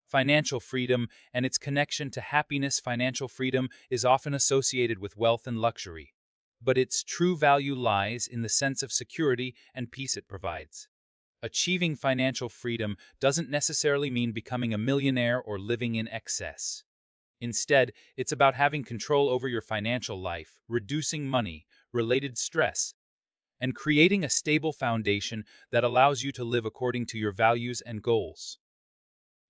Financial freedom and its connection to happiness. Financial freedom is often associated with wealth and luxury, but its true value lies in the sense of security and peace it provides. Achieving financial freedom doesn't necessarily mean becoming a millionaire or living in excess. Instead, it's about having control over your financial life, reducing money-related stress, and creating a stable foundation that allows you to live according to your values and goals.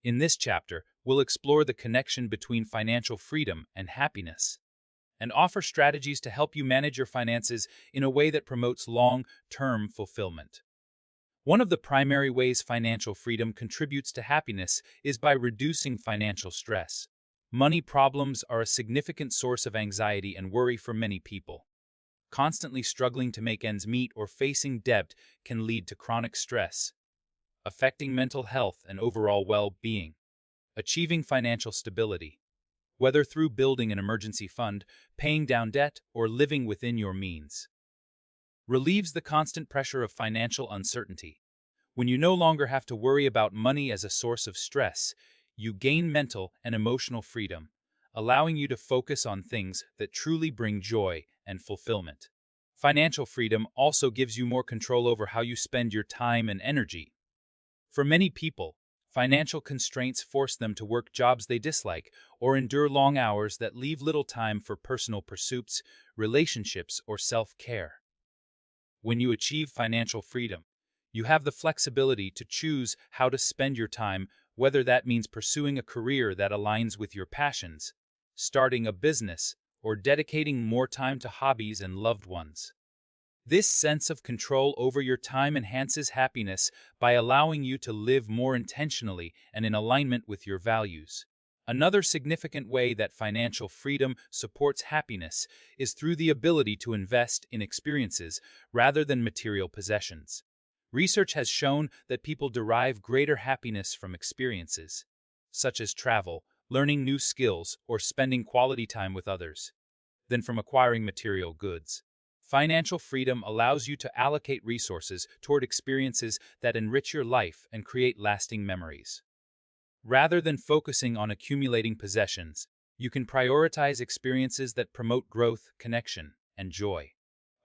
In this chapter, we'll explore the connection between financial freedom and happiness, and offer strategies to help you manage your finances in a way that promotes long-term fulfillment. One of the primary ways financial freedom contributes to happiness is by reducing financial stress. Money problems are a significant source of anxiety and worry for many people. Constantly struggling to make ends meet or facing debt can lead to chronic stress, affecting mental health and overall well-being. Achieving financial stability, whether through building an emergency fund, paying down debt, or living within your means, relieves the constant pressure of financial uncertainty. When you no longer have to worry about money as a source of stress, you gain mental and emotional freedom, allowing you to focus on things that truly bring joy and fulfillment. Financial freedom also gives you more control over how you spend your time and energy. For many people, financial constraints force them to work jobs they dislike or endure long hours that leave little time for personal pursuits, relationships, or self-care. When you achieve financial freedom, you have the flexibility to choose how to spend your time, whether that means pursuing a career that aligns with your passions, starting a business, or dedicating more time to hobbies and loved ones. This sense of control over your time enhances happiness by allowing you to live more intentionally and in alignment with your values. Another significant way that financial freedom supports happiness is through the ability to invest in experiences rather than material possessions. Research has shown that people derive greater happiness from experiences, such as travel, learning new skills, or spending quality time with others, than from acquiring material goods. Financial freedom allows you to allocate resources toward experiences that enrich your life and create lasting memories. Rather than focusing on accumulating possessions, you can prioritize experiences that promote growth, connection, and joy.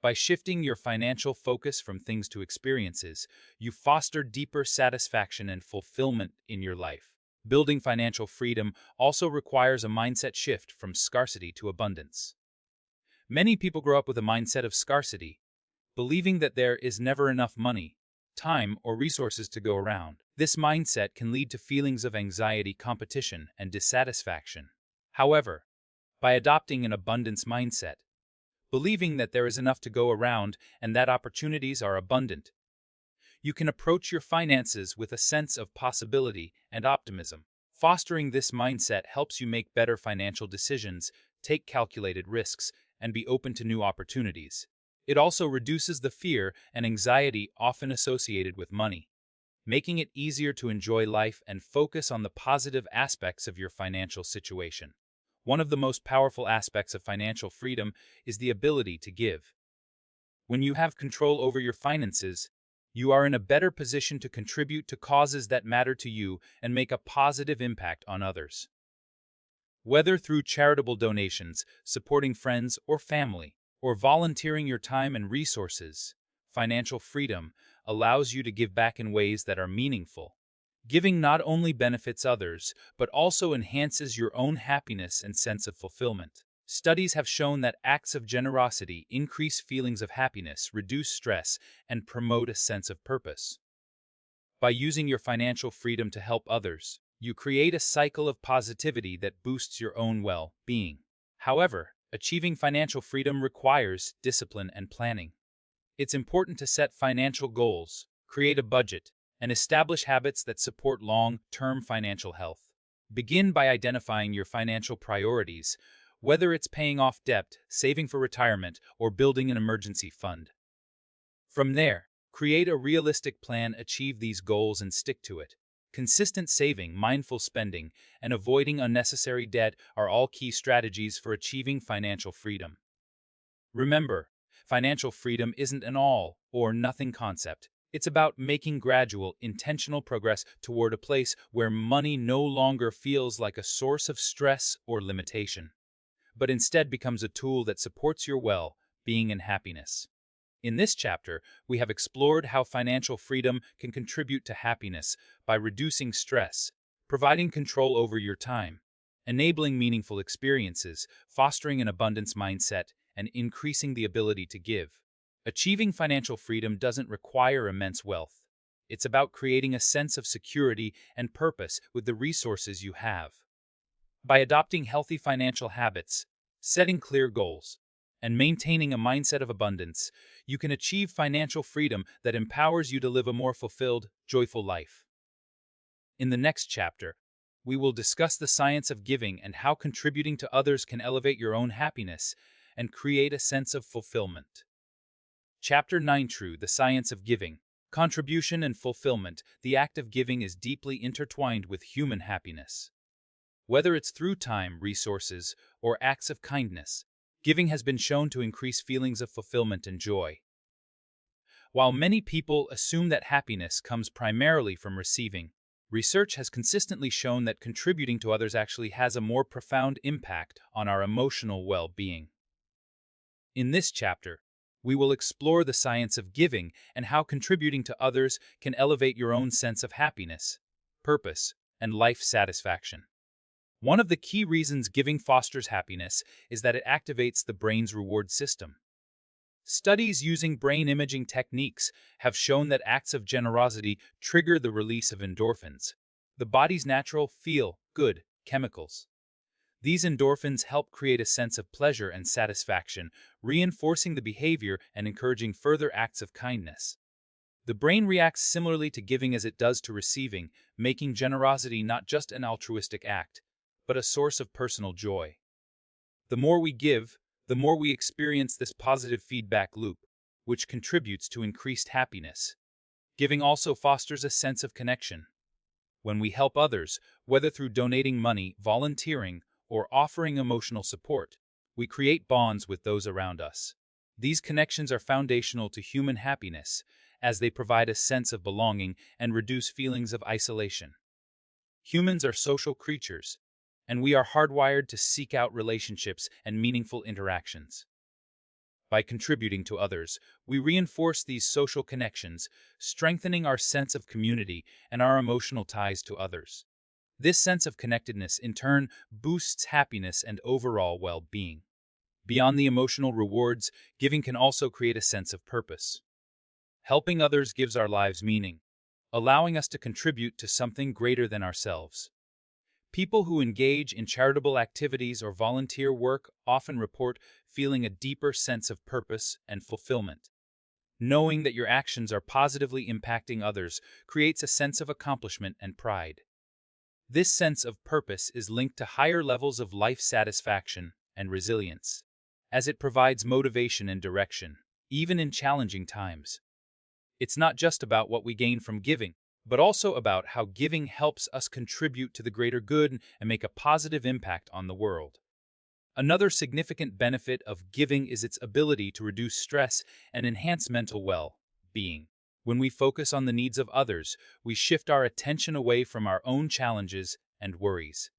By shifting your financial focus from things to experiences, you foster deeper satisfaction and fulfillment in your life. Building financial freedom also requires a mindset shift from scarcity to abundance. Many people grow up with a mindset of scarcity, believing that there is never enough money, time, or resources to go around. This mindset can lead to feelings of anxiety, competition, and dissatisfaction. However, by adopting an abundance mindset, believing that there is enough to go around and that opportunities are abundant, you can approach your finances with a sense of possibility and optimism. Fostering this mindset helps you make better financial decisions, take calculated risks, and be open to new opportunities. It also reduces the fear and anxiety often associated with money, making it easier to enjoy life and focus on the positive aspects of your financial situation. One of the most powerful aspects of financial freedom is the ability to give. When you have control over your finances, you are in a better position to contribute to causes that matter to you and make a positive impact on others. Whether through charitable donations, supporting friends or family, or volunteering your time and resources, financial freedom allows you to give back in ways that are meaningful. Giving not only benefits others, but also enhances your own happiness and sense of fulfillment. Studies have shown that acts of generosity increase feelings of happiness, reduce stress, and promote a sense of purpose. By using your financial freedom to help others, you create a cycle of positivity that boosts your own well-being. However, achieving financial freedom requires discipline and planning. It's important to set financial goals, create a budget, and establish habits that support long-term financial health. Begin by identifying your financial priorities, whether it's paying off debt, saving for retirement, or building an emergency fund. From there, create a realistic plan, achieve these goals, and stick to it. Consistent saving, mindful spending, and avoiding unnecessary debt are all key strategies for achieving financial freedom. Remember, financial freedom isn't an all-or-nothing concept. It's about making gradual, intentional progress toward a place where money no longer feels like a source of stress or limitation, but instead becomes a tool that supports your well-being and happiness. In this chapter, we have explored how financial freedom can contribute to happiness by reducing stress, providing control over your time, enabling meaningful experiences, fostering an abundance mindset, and increasing the ability to give. Achieving financial freedom doesn't require immense wealth. It's about creating a sense of security and purpose with the resources you have. By adopting healthy financial habits, setting clear goals, and maintaining a mindset of abundance, you can achieve financial freedom that empowers you to live a more fulfilled, joyful life. In the next chapter, we will discuss the science of giving and how contributing to others can elevate your own happiness and create a sense of fulfillment. Chapter 9: The Science of Giving. Contribution and fulfillment. The act of giving is deeply intertwined with human happiness. Whether it's through time, resources, or acts of kindness, giving has been shown to increase feelings of fulfillment and joy. While many people assume that happiness comes primarily from receiving, research has consistently shown that contributing to others actually has a more profound impact on our emotional well-being. In this chapter, we will explore the science of giving and how contributing to others can elevate your own sense of happiness, purpose, and life satisfaction. One of the key reasons giving fosters happiness is that it activates the brain's reward system. Studies using brain imaging techniques have shown that acts of generosity trigger the release of endorphins, the body's natural feel-good chemicals. These endorphins help create a sense of pleasure and satisfaction, reinforcing the behavior and encouraging further acts of kindness. The brain reacts similarly to giving as it does to receiving, making generosity not just an altruistic act, but a source of personal joy. The more we give, the more we experience this positive feedback loop, which contributes to increased happiness. Giving also fosters a sense of connection. When we help others, whether through donating money, volunteering, or offering emotional support, we create bonds with those around us. These connections are foundational to human happiness, as they provide a sense of belonging and reduce feelings of isolation. Humans are social creatures, and we are hardwired to seek out relationships and meaningful interactions. By contributing to others, we reinforce these social connections, strengthening our sense of community and our emotional ties to others. This sense of connectedness, in turn, boosts happiness and overall well-being. Beyond the emotional rewards, giving can also create a sense of purpose. Helping others gives our lives meaning, allowing us to contribute to something greater than ourselves. People who engage in charitable activities or volunteer work often report feeling a deeper sense of purpose and fulfillment. Knowing that your actions are positively impacting others creates a sense of accomplishment and pride. This sense of purpose is linked to higher levels of life satisfaction and resilience, as it provides motivation and direction, even in challenging times. It's not just about what we gain from giving, but also about how giving helps us contribute to the greater good and make a positive impact on the world. Another significant benefit of giving is its ability to reduce stress and enhance mental well-being. When we focus on the needs of others, we shift our attention away from our own challenges and worries.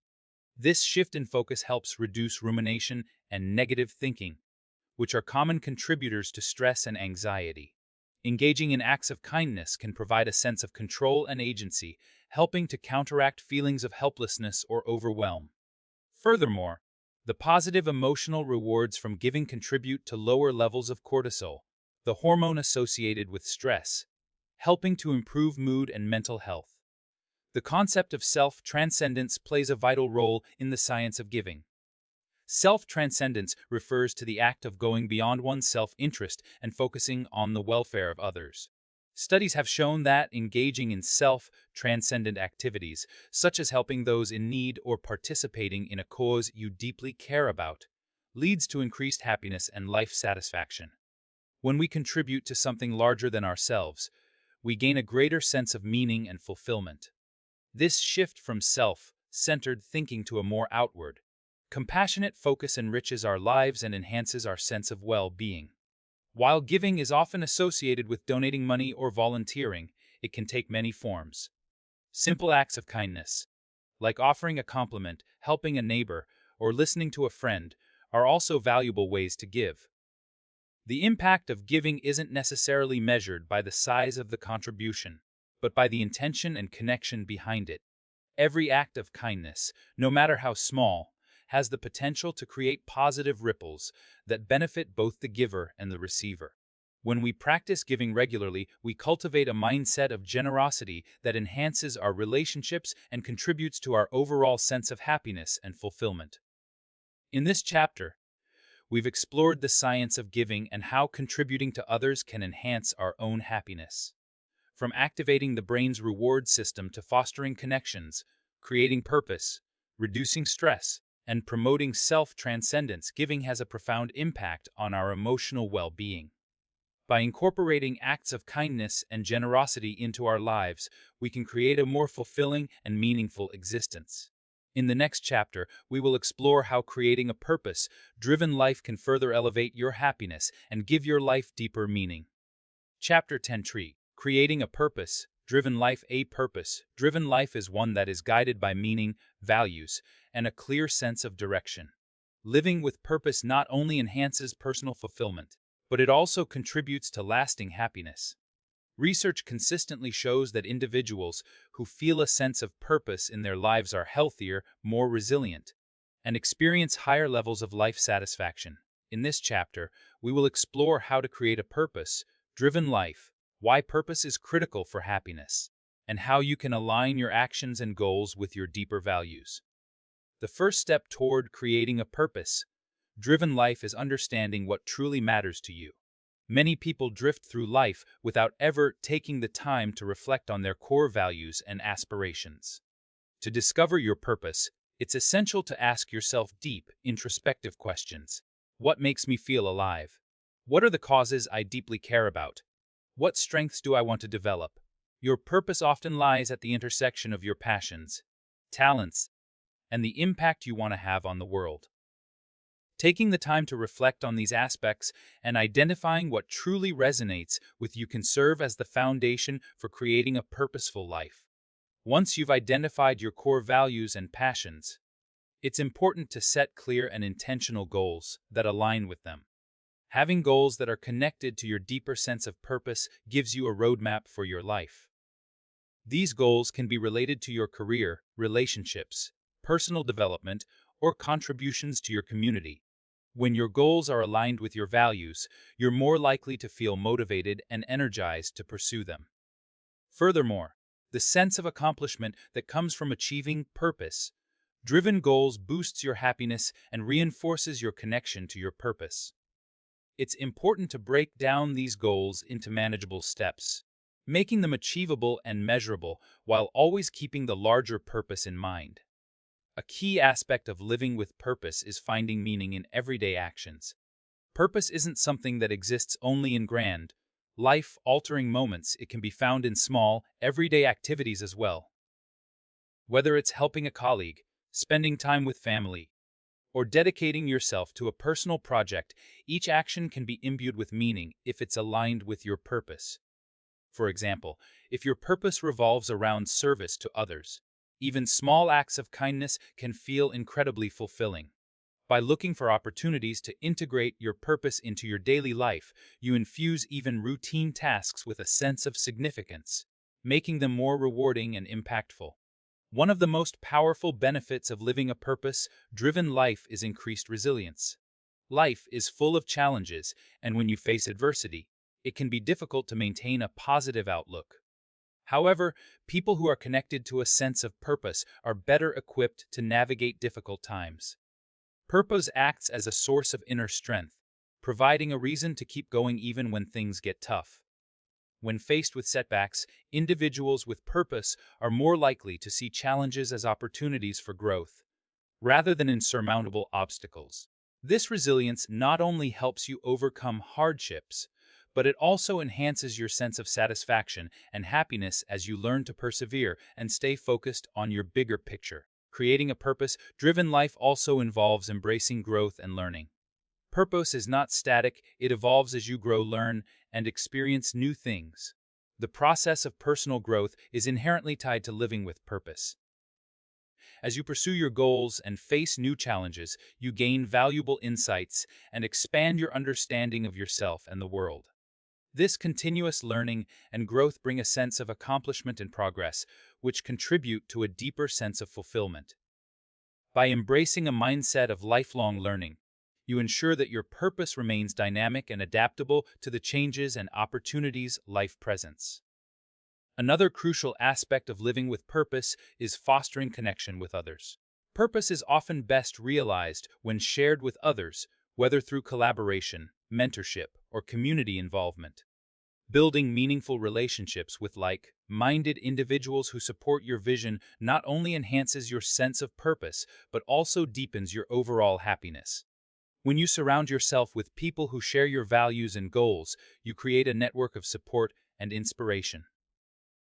This shift in focus helps reduce rumination and negative thinking, which are common contributors to stress and anxiety. Engaging in acts of kindness can provide a sense of control and agency, helping to counteract feelings of helplessness or overwhelm. Furthermore, the positive emotional rewards from giving contribute to lower levels of cortisol, the hormone associated with stress, helping to improve mood and mental health. The concept of self-transcendence plays a vital role in the science of giving. Self-transcendence refers to the act of going beyond one's self-interest and focusing on the welfare of others. Studies have shown that engaging in self-transcendent activities, such as helping those in need or participating in a cause you deeply care about, leads to increased happiness and life satisfaction. When we contribute to something larger than ourselves, we gain a greater sense of meaning and fulfillment. This shift from self-centered thinking to a more outward, compassionate focus enriches our lives and enhances our sense of well-being. While giving is often associated with donating money or volunteering, it can take many forms. Simple acts of kindness, like offering a compliment, helping a neighbor, or listening to a friend, are also valuable ways to give. The impact of giving isn't necessarily measured by the size of the contribution, but by the intention and connection behind it. Every act of kindness, no matter how small, has the potential to create positive ripples that benefit both the giver and the receiver. When we practice giving regularly, we cultivate a mindset of generosity that enhances our relationships and contributes to our overall sense of happiness and fulfillment. In this chapter, we've explored the science of giving and how contributing to others can enhance our own happiness. From activating the brain's reward system to fostering connections, creating purpose, reducing stress, and promoting self-transcendence, giving has a profound impact on our emotional well-being. By incorporating acts of kindness and generosity into our lives, we can create a more fulfilling and meaningful existence. In the next chapter, we will explore how creating a purpose-driven life can further elevate your happiness and give your life deeper meaning. Chapter 10: Creating a Purpose-Driven Life. A purpose-driven life is one that is guided by meaning, values, and a clear sense of direction. Living with purpose not only enhances personal fulfillment, but it also contributes to lasting happiness. Research consistently shows that individuals who feel a sense of purpose in their lives are healthier, more resilient, and experience higher levels of life satisfaction. In this chapter, we will explore how to create a purpose-driven life, why purpose is critical for happiness, and how you can align your actions and goals with your deeper values. The first step toward creating a purpose-driven life is understanding what truly matters to you. Many people drift through life without ever taking the time to reflect on their core values and aspirations. To discover your purpose, it's essential to ask yourself deep, introspective questions. What makes me feel alive? What are the causes I deeply care about? What strengths do I want to develop? Your purpose often lies at the intersection of your passions, talents, and the impact you want to have on the world. Taking the time to reflect on these aspects and identifying what truly resonates with you can serve as the foundation for creating a purposeful life. Once you've identified your core values and passions, it's important to set clear and intentional goals that align with them. Having goals that are connected to your deeper sense of purpose gives you a roadmap for your life. These goals can be related to your career, relationships, personal development, or contributions to your community. When your goals are aligned with your values, you're more likely to feel motivated and energized to pursue them. Furthermore, the sense of accomplishment that comes from achieving purpose-driven goals boosts your happiness and reinforces your connection to your purpose. It's important to break down these goals into manageable steps, making them achievable and measurable while always keeping the larger purpose in mind. A key aspect of living with purpose is finding meaning in everyday actions. Purpose isn't something that exists only in grand, life-altering moments. It can be found in small, everyday activities as well. Whether it's helping a colleague, spending time with family, or dedicating yourself to a personal project, each action can be imbued with meaning if it's aligned with your purpose. For example, if your purpose revolves around service to others, even small acts of kindness can feel incredibly fulfilling. By looking for opportunities to integrate your purpose into your daily life, you infuse even routine tasks with a sense of significance, making them more rewarding and impactful. One of the most powerful benefits of living a purpose-driven life is increased resilience. Life is full of challenges, and when you face adversity, it can be difficult to maintain a positive outlook. However, people who are connected to a sense of purpose are better equipped to navigate difficult times. Purpose acts as a source of inner strength, providing a reason to keep going even when things get tough. When faced with setbacks, individuals with purpose are more likely to see challenges as opportunities for growth, rather than insurmountable obstacles. This resilience not only helps you overcome hardships, but it also enhances your sense of satisfaction and happiness as you learn to persevere and stay focused on your bigger picture. Creating a purpose-driven life also involves embracing growth and learning. Purpose is not static, it evolves as you grow, learn, and experience new things. The process of personal growth is inherently tied to living with purpose. As you pursue your goals and face new challenges, you gain valuable insights and expand your understanding of yourself and the world. This continuous learning and growth bring a sense of accomplishment and progress, which contribute to a deeper sense of fulfillment. By embracing a mindset of lifelong learning, you ensure that your purpose remains dynamic and adaptable to the changes and opportunities life presents. Another crucial aspect of living with purpose is fostering connection with others. Purpose is often best realized when shared with others, whether through collaboration, mentorship, or community involvement. Building meaningful relationships with like-minded individuals who support your vision not only enhances your sense of purpose, but also deepens your overall happiness. When you surround yourself with people who share your values and goals, you create a network of support and inspiration.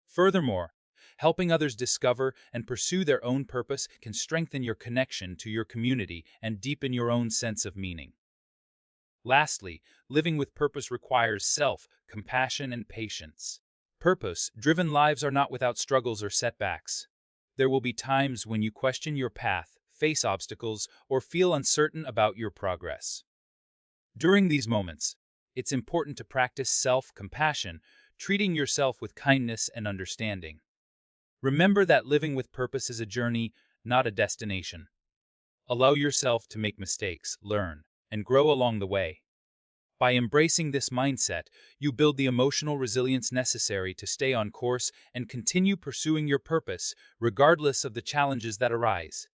Furthermore, helping others discover and pursue their own purpose can strengthen your connection to your community and deepen your own sense of meaning. Lastly, living with purpose requires self-compassion and patience. Purpose-driven lives are not without struggles or setbacks. There will be times when you question your path, face obstacles, or feel uncertain about your progress. During these moments, it's important to practice self-compassion, treating yourself with kindness and understanding. Remember that living with purpose is a journey, not a destination. Allow yourself to make mistakes, learn, and grow along the way. By embracing this mindset, you build the emotional resilience necessary to stay on course and continue pursuing your purpose, regardless of the challenges that arise.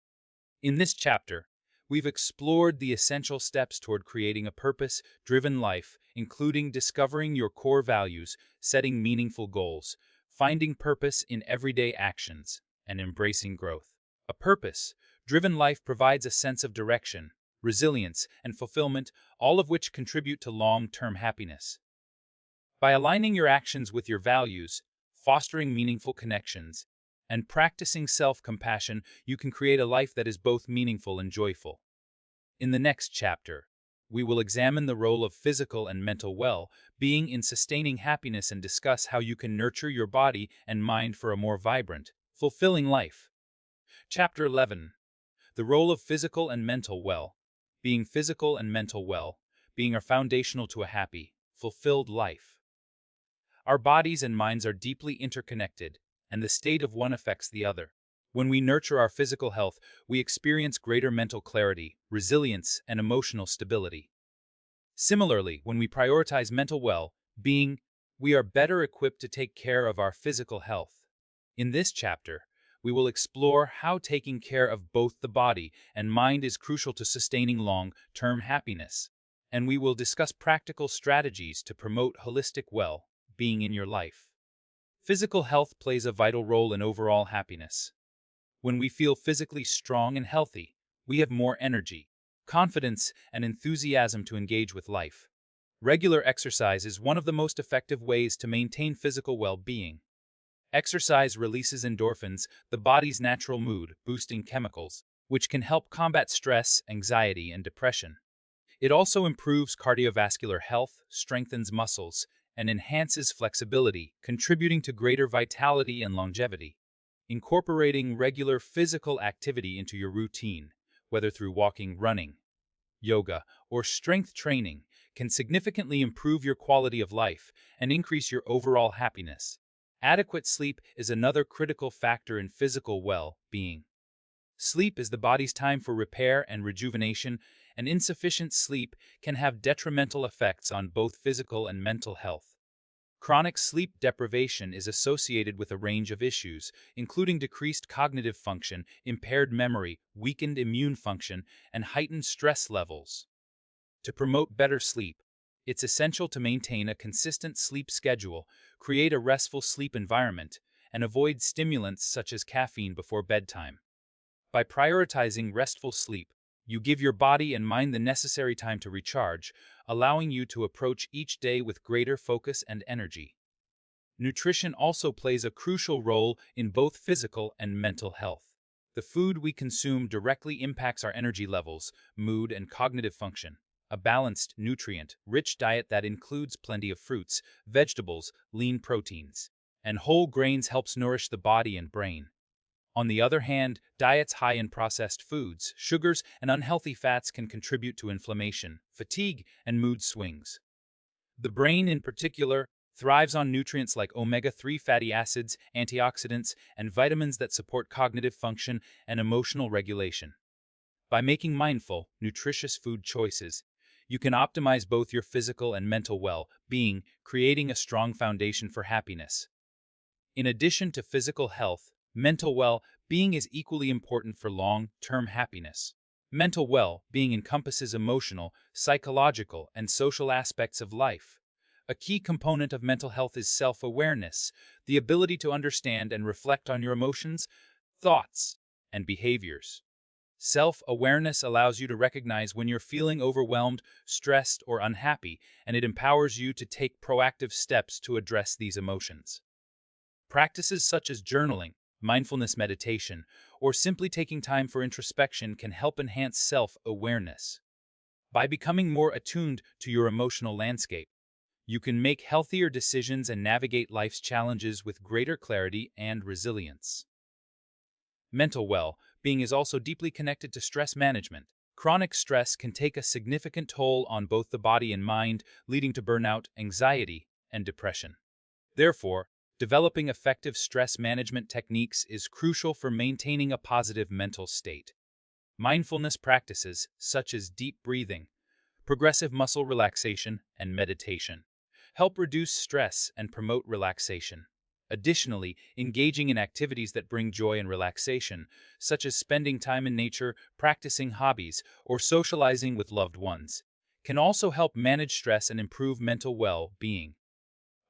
In this chapter, we've explored the essential steps toward creating a purpose-driven life, including discovering your core values, setting meaningful goals, finding purpose in everyday actions, and embracing growth. A purpose-driven life provides a sense of direction, resilience, and fulfillment, all of which contribute to long-term happiness. By aligning your actions with your values, fostering meaningful connections, and practicing self-compassion, you can create a life that is both meaningful and joyful. In the next chapter, we will examine the role of physical and mental well-being in sustaining happiness and discuss how you can nurture your body and mind for a more vibrant, fulfilling life. Chapter 11. The role of physical and mental well-being. Physical and mental well-being are foundational to a happy, fulfilled life. Our bodies and minds are deeply interconnected, and the state of one affects the other. When we nurture our physical health, we experience greater mental clarity, resilience, and emotional stability. Similarly, when we prioritize mental well-being, we are better equipped to take care of our physical health. In this chapter, we will explore how taking care of both the body and mind is crucial to sustaining long-term happiness, and we will discuss practical strategies to promote holistic well-being in your life. Physical health plays a vital role in overall happiness. When we feel physically strong and healthy, we have more energy, confidence, and enthusiasm to engage with life. Regular exercise is one of the most effective ways to maintain physical well-being. Exercise releases endorphins, the body's natural mood-boosting chemicals, which can help combat stress, anxiety, and depression. It also improves cardiovascular health, strengthens muscles, and enhances flexibility, contributing to greater vitality and longevity. Incorporating regular physical activity into your routine, whether through walking, running, yoga, or strength training, can significantly improve your quality of life and increase your overall happiness. Adequate sleep is another critical factor in physical well-being. Sleep is the body's time for repair and rejuvenation, and insufficient sleep can have detrimental effects on both physical and mental health. Chronic sleep deprivation is associated with a range of issues, including decreased cognitive function, impaired memory, weakened immune function, and heightened stress levels. To promote better sleep, it's essential to maintain a consistent sleep schedule, create a restful sleep environment, and avoid stimulants such as caffeine before bedtime. By prioritizing restful sleep, you give your body and mind the necessary time to recharge, allowing you to approach each day with greater focus and energy. Nutrition also plays a crucial role in both physical and mental health. The food we consume directly impacts our energy levels, mood, and cognitive function. A balanced, nutrient-rich diet that includes plenty of fruits, vegetables, lean proteins, and whole grains helps nourish the body and brain. On the other hand, diets high in processed foods, sugars, and unhealthy fats can contribute to inflammation, fatigue, and mood swings. The brain, in particular, thrives on nutrients like omega-3 fatty acids, antioxidants, and vitamins that support cognitive function and emotional regulation. By making mindful, nutritious food choices, you can optimize both your physical and mental well-being, creating a strong foundation for happiness. In addition to physical health, mental well-being is equally important for long-term happiness. Mental well-being encompasses emotional, psychological, and social aspects of life. A key component of mental health is self-awareness, the ability to understand and reflect on your emotions, thoughts, and behaviors. Self-awareness allows you to recognize when you're feeling overwhelmed, stressed, or unhappy, and it empowers you to take proactive steps to address these emotions. Practices such as journaling, mindfulness meditation, or simply taking time for introspection can help enhance self-awareness. By becoming more attuned to your emotional landscape, you can make healthier decisions and navigate life's challenges with greater clarity and resilience. Mental well-being is also deeply connected to stress management. Chronic stress can take a significant toll on both the body and mind, leading to burnout, anxiety, and depression. Therefore, developing effective stress management techniques is crucial for maintaining a positive mental state. Mindfulness practices, such as deep breathing, progressive muscle relaxation, and meditation, help reduce stress and promote relaxation. Additionally, engaging in activities that bring joy and relaxation, such as spending time in nature, practicing hobbies, or socializing with loved ones, can also help manage stress and improve mental well-being.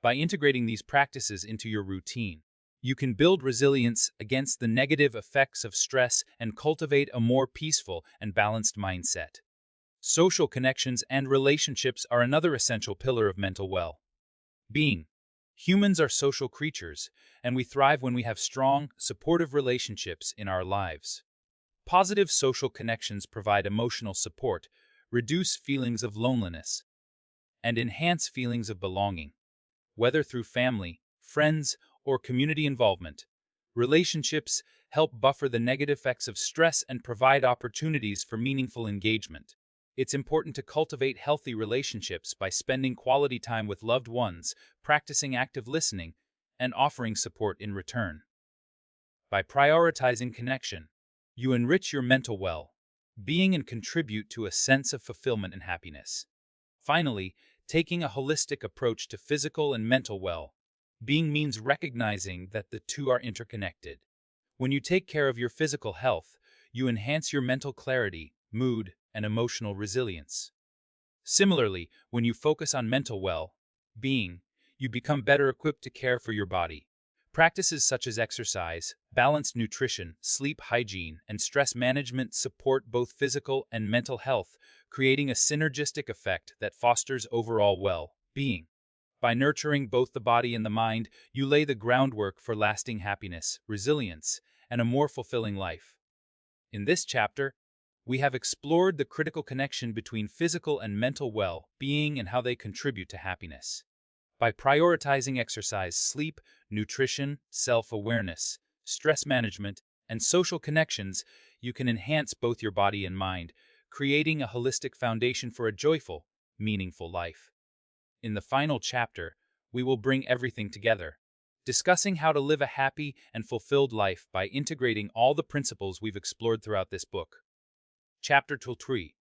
By integrating these practices into your routine, you can build resilience against the negative effects of stress and cultivate a more peaceful and balanced mindset. Social connections and relationships are another essential pillar of mental well-being. Humans are social creatures, and we thrive when we have strong, supportive relationships in our lives. Positive social connections provide emotional support, reduce feelings of loneliness, and enhance feelings of belonging. Whether through family, friends, or community involvement, relationships help buffer the negative effects of stress and provide opportunities for meaningful engagement. It's important to cultivate healthy relationships by spending quality time with loved ones, practicing active listening, and offering support in return. By prioritizing connection, you enrich your mental well-being and contribute to a sense of fulfillment and happiness. Finally, taking a holistic approach to physical and mental well-being means recognizing that the two are interconnected. When you take care of your physical health, you enhance your mental clarity, mood, and emotional resilience. Similarly, when you focus on mental well-being, you become better equipped to care for your body. Practices such as exercise, balanced nutrition, sleep hygiene, and stress management support both physical and mental health, creating a synergistic effect that fosters overall well-being. By nurturing both the body and the mind, you lay the groundwork for lasting happiness, resilience, and a more fulfilling life. In this chapter, we have explored the critical connection between physical and mental well-being and how they contribute to happiness. By prioritizing exercise, sleep, nutrition, self-awareness, stress management, and social connections, you can enhance both your body and mind, creating a holistic foundation for a joyful, meaningful life. In the final chapter, we will bring everything together, discussing how to live a happy and fulfilled life by integrating all the principles we've explored throughout this book. Chapter 3: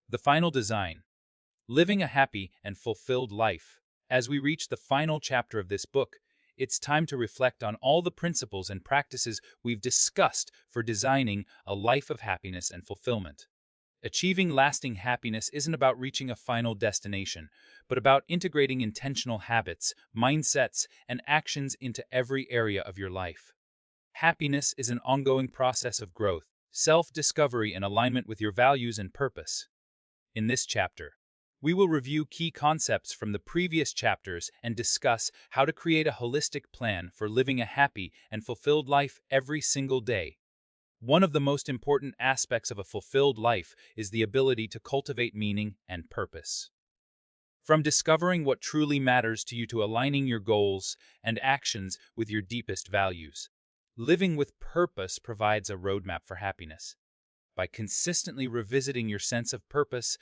The Final Design: Living a Happy and Fulfilled Life. As we reach the final chapter of this book, it's time to reflect on all the principles and practices we've discussed for designing a life of happiness and fulfillment. Achieving lasting happiness isn't about reaching a final destination, but about integrating intentional habits, mindsets, and actions into every area of your life. Happiness is an ongoing process of growth, self-discovery, and alignment with your values and purpose. In this chapter, we will review key concepts from the previous chapters and discuss how to create a holistic plan for living a happy and fulfilled life every single day. One of the most important aspects of a fulfilled life is the ability to cultivate meaning and purpose. From discovering what truly matters to you to aligning your goals and actions with your deepest values, living with purpose provides a roadmap for happiness. By consistently revisiting your sense of purpose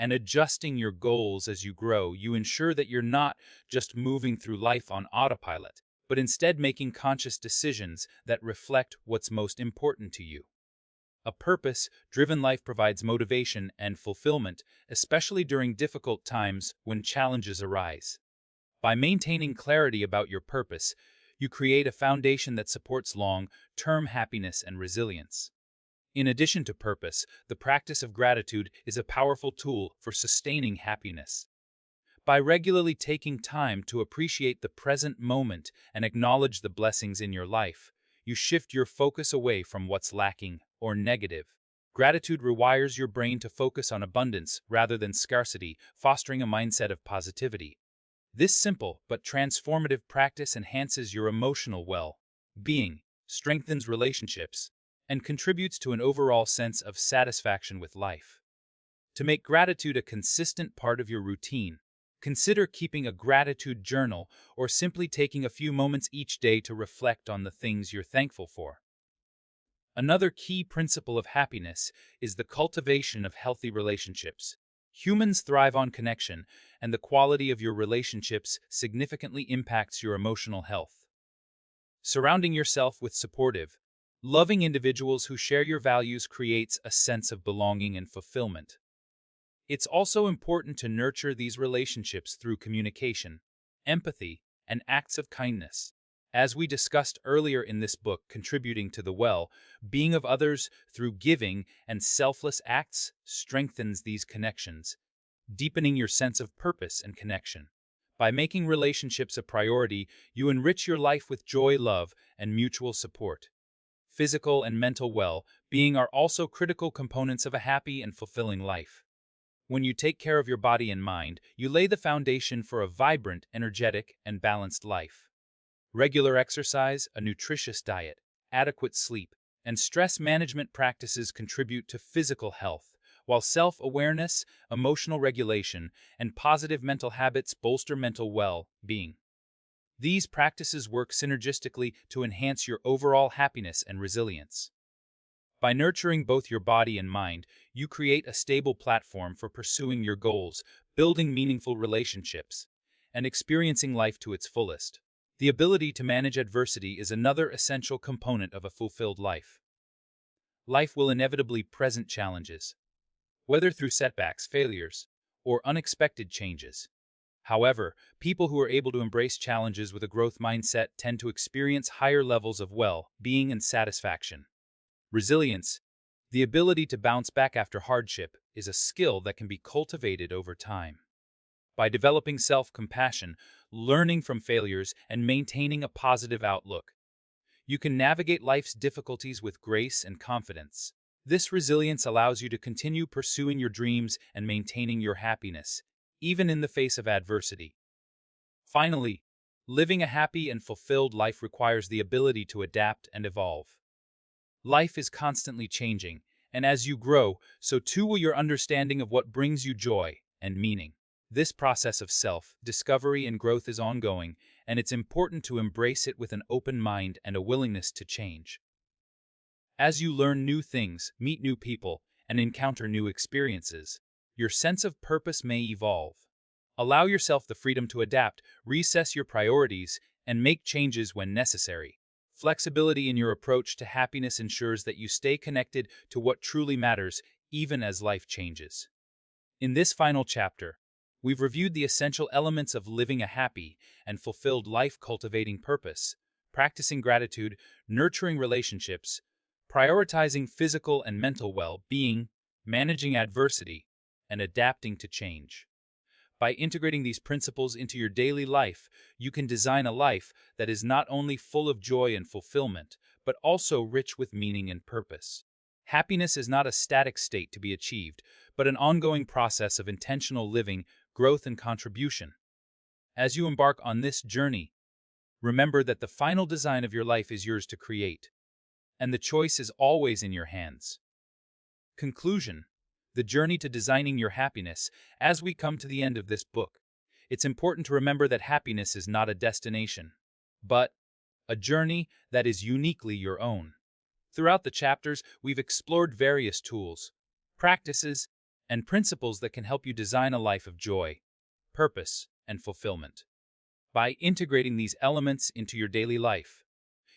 and adjusting your goals as you grow, you ensure that you're not just moving through life on autopilot, but instead making conscious decisions that reflect what's most important to you. A purpose-driven life provides motivation and fulfillment, especially during difficult times when challenges arise. By maintaining clarity about your purpose, you create a foundation that supports long-term happiness and resilience. In addition to purpose, the practice of gratitude is a powerful tool for sustaining happiness. By regularly taking time to appreciate the present moment and acknowledge the blessings in your life, you shift your focus away from what's lacking or negative. Gratitude rewires your brain to focus on abundance rather than scarcity, fostering a mindset of positivity. This simple but transformative practice enhances your emotional well-being, strengthens relationships, and contributes to an overall sense of satisfaction with life. To make gratitude a consistent part of your routine, consider keeping a gratitude journal or simply taking a few moments each day to reflect on the things you're thankful for. Another key principle of happiness is the cultivation of healthy relationships. Humans thrive on connection, and the quality of your relationships significantly impacts your emotional health. Surrounding yourself with supportive, loving individuals who share your values creates a sense of belonging and fulfillment. It's also important to nurture these relationships through communication, empathy, and acts of kindness. As we discussed earlier in this book, contributing to the well-being of others through giving and selfless acts strengthens these connections, deepening your sense of purpose and connection. By making relationships a priority, you enrich your life with joy, love, and mutual support. Physical and mental well-being are also critical components of a happy and fulfilling life. When you take care of your body and mind, you lay the foundation for a vibrant, energetic, and balanced life. Regular exercise, a nutritious diet, adequate sleep, and stress management practices contribute to physical health, while self-awareness, emotional regulation, and positive mental habits bolster mental well-being. These practices work synergistically to enhance your overall happiness and resilience. By nurturing both your body and mind, you create a stable platform for pursuing your goals, building meaningful relationships, and experiencing life to its fullest. The ability to manage adversity is another essential component of a fulfilled life. Life will inevitably present challenges, whether through setbacks, failures, or unexpected changes. However, people who are able to embrace challenges with a growth mindset tend to experience higher levels of well-being and satisfaction. Resilience, the ability to bounce back after hardship, is a skill that can be cultivated over time. By developing self-compassion, learning from failures, and maintaining a positive outlook, you can navigate life's difficulties with grace and confidence. This resilience allows you to continue pursuing your dreams and maintaining your happiness, even in the face of adversity. Finally, living a happy and fulfilled life requires the ability to adapt and evolve. Life is constantly changing, and as you grow, so too will your understanding of what brings you joy and meaning. This process of self-discovery and growth is ongoing, and it's important to embrace it with an open mind and a willingness to change. As you learn new things, meet new people, and encounter new experiences, your sense of purpose may evolve. Allow yourself the freedom to adapt, reassess your priorities, and make changes when necessary. Flexibility in your approach to happiness ensures that you stay connected to what truly matters, even as life changes. In this final chapter, we've reviewed the essential elements of living a happy and fulfilled life: cultivating purpose, practicing gratitude, nurturing relationships, prioritizing physical and mental well-being, managing adversity, and adapting to change. By integrating these principles into your daily life, you can design a life that is not only full of joy and fulfillment, but also rich with meaning and purpose. Happiness is not a static state to be achieved, but an ongoing process of intentional living, growth, and contribution. As you embark on this journey, remember that the final design of your life is yours to create, and the choice is always in your hands. Conclusion: the journey to designing your happiness. As we come to the end of this book, it's important to remember that happiness is not a destination, but a journey that is uniquely your own. Throughout the chapters, we've explored various tools, practices, and principles that can help you design a life of joy, purpose, and fulfillment. By integrating these elements into your daily life,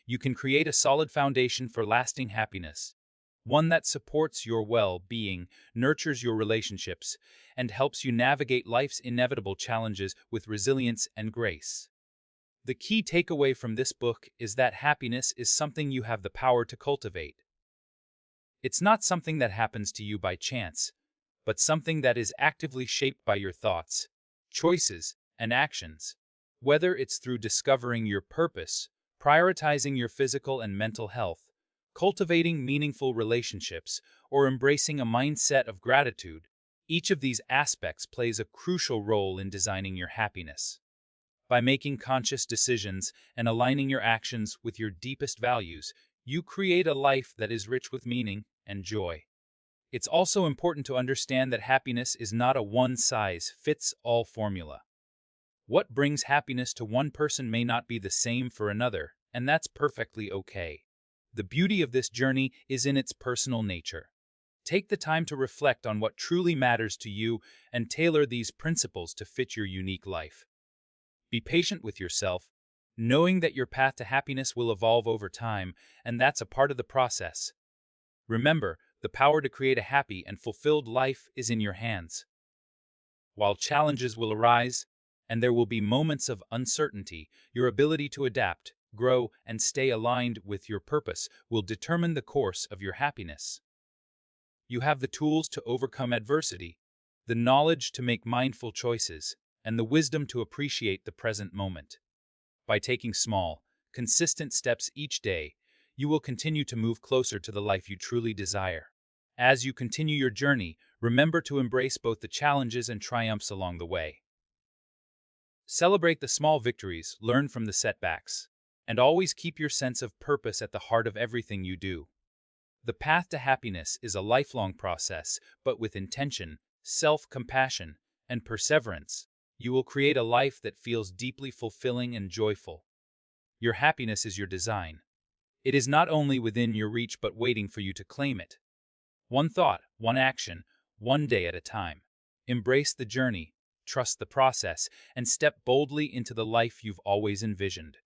you can create a solid foundation for lasting happiness, one that supports your well-being, nurtures your relationships, and helps you navigate life's inevitable challenges with resilience and grace. The key takeaway from this book is that happiness is something you have the power to cultivate. It's not something that happens to you by chance, but something that is actively shaped by your thoughts, choices, and actions. Whether it's through discovering your purpose, prioritizing your physical and mental health, cultivating meaningful relationships, or embracing a mindset of gratitude, each of these aspects plays a crucial role in designing your happiness. By making conscious decisions and aligning your actions with your deepest values, you create a life that is rich with meaning and joy. It's also important to understand that happiness is not a one-size-fits-all formula. What brings happiness to one person may not be the same for another, and that's perfectly okay. The beauty of this journey is in its personal nature. Take the time to reflect on what truly matters to you and tailor these principles to fit your unique life. Be patient with yourself, knowing that your path to happiness will evolve over time, and that's a part of the process. Remember, the power to create a happy and fulfilled life is in your hands. While challenges will arise, and there will be moments of uncertainty, your ability to adapt, grow, and stay aligned with your purpose will determine the course of your happiness. You have the tools to overcome adversity, the knowledge to make mindful choices, and the wisdom to appreciate the present moment. By taking small, consistent steps each day, you will continue to move closer to the life you truly desire. As you continue your journey, remember to embrace both the challenges and triumphs along the way. Celebrate the small victories, learn from the setbacks, and always keep your sense of purpose at the heart of everything you do. The path to happiness is a lifelong process, but with intention, self-compassion, and perseverance, you will create a life that feels deeply fulfilling and joyful. Your happiness is your design. It is not only within your reach but waiting for you to claim it. One thought, one action, one day at a time. Embrace the journey, trust the process, and step boldly into the life you've always envisioned.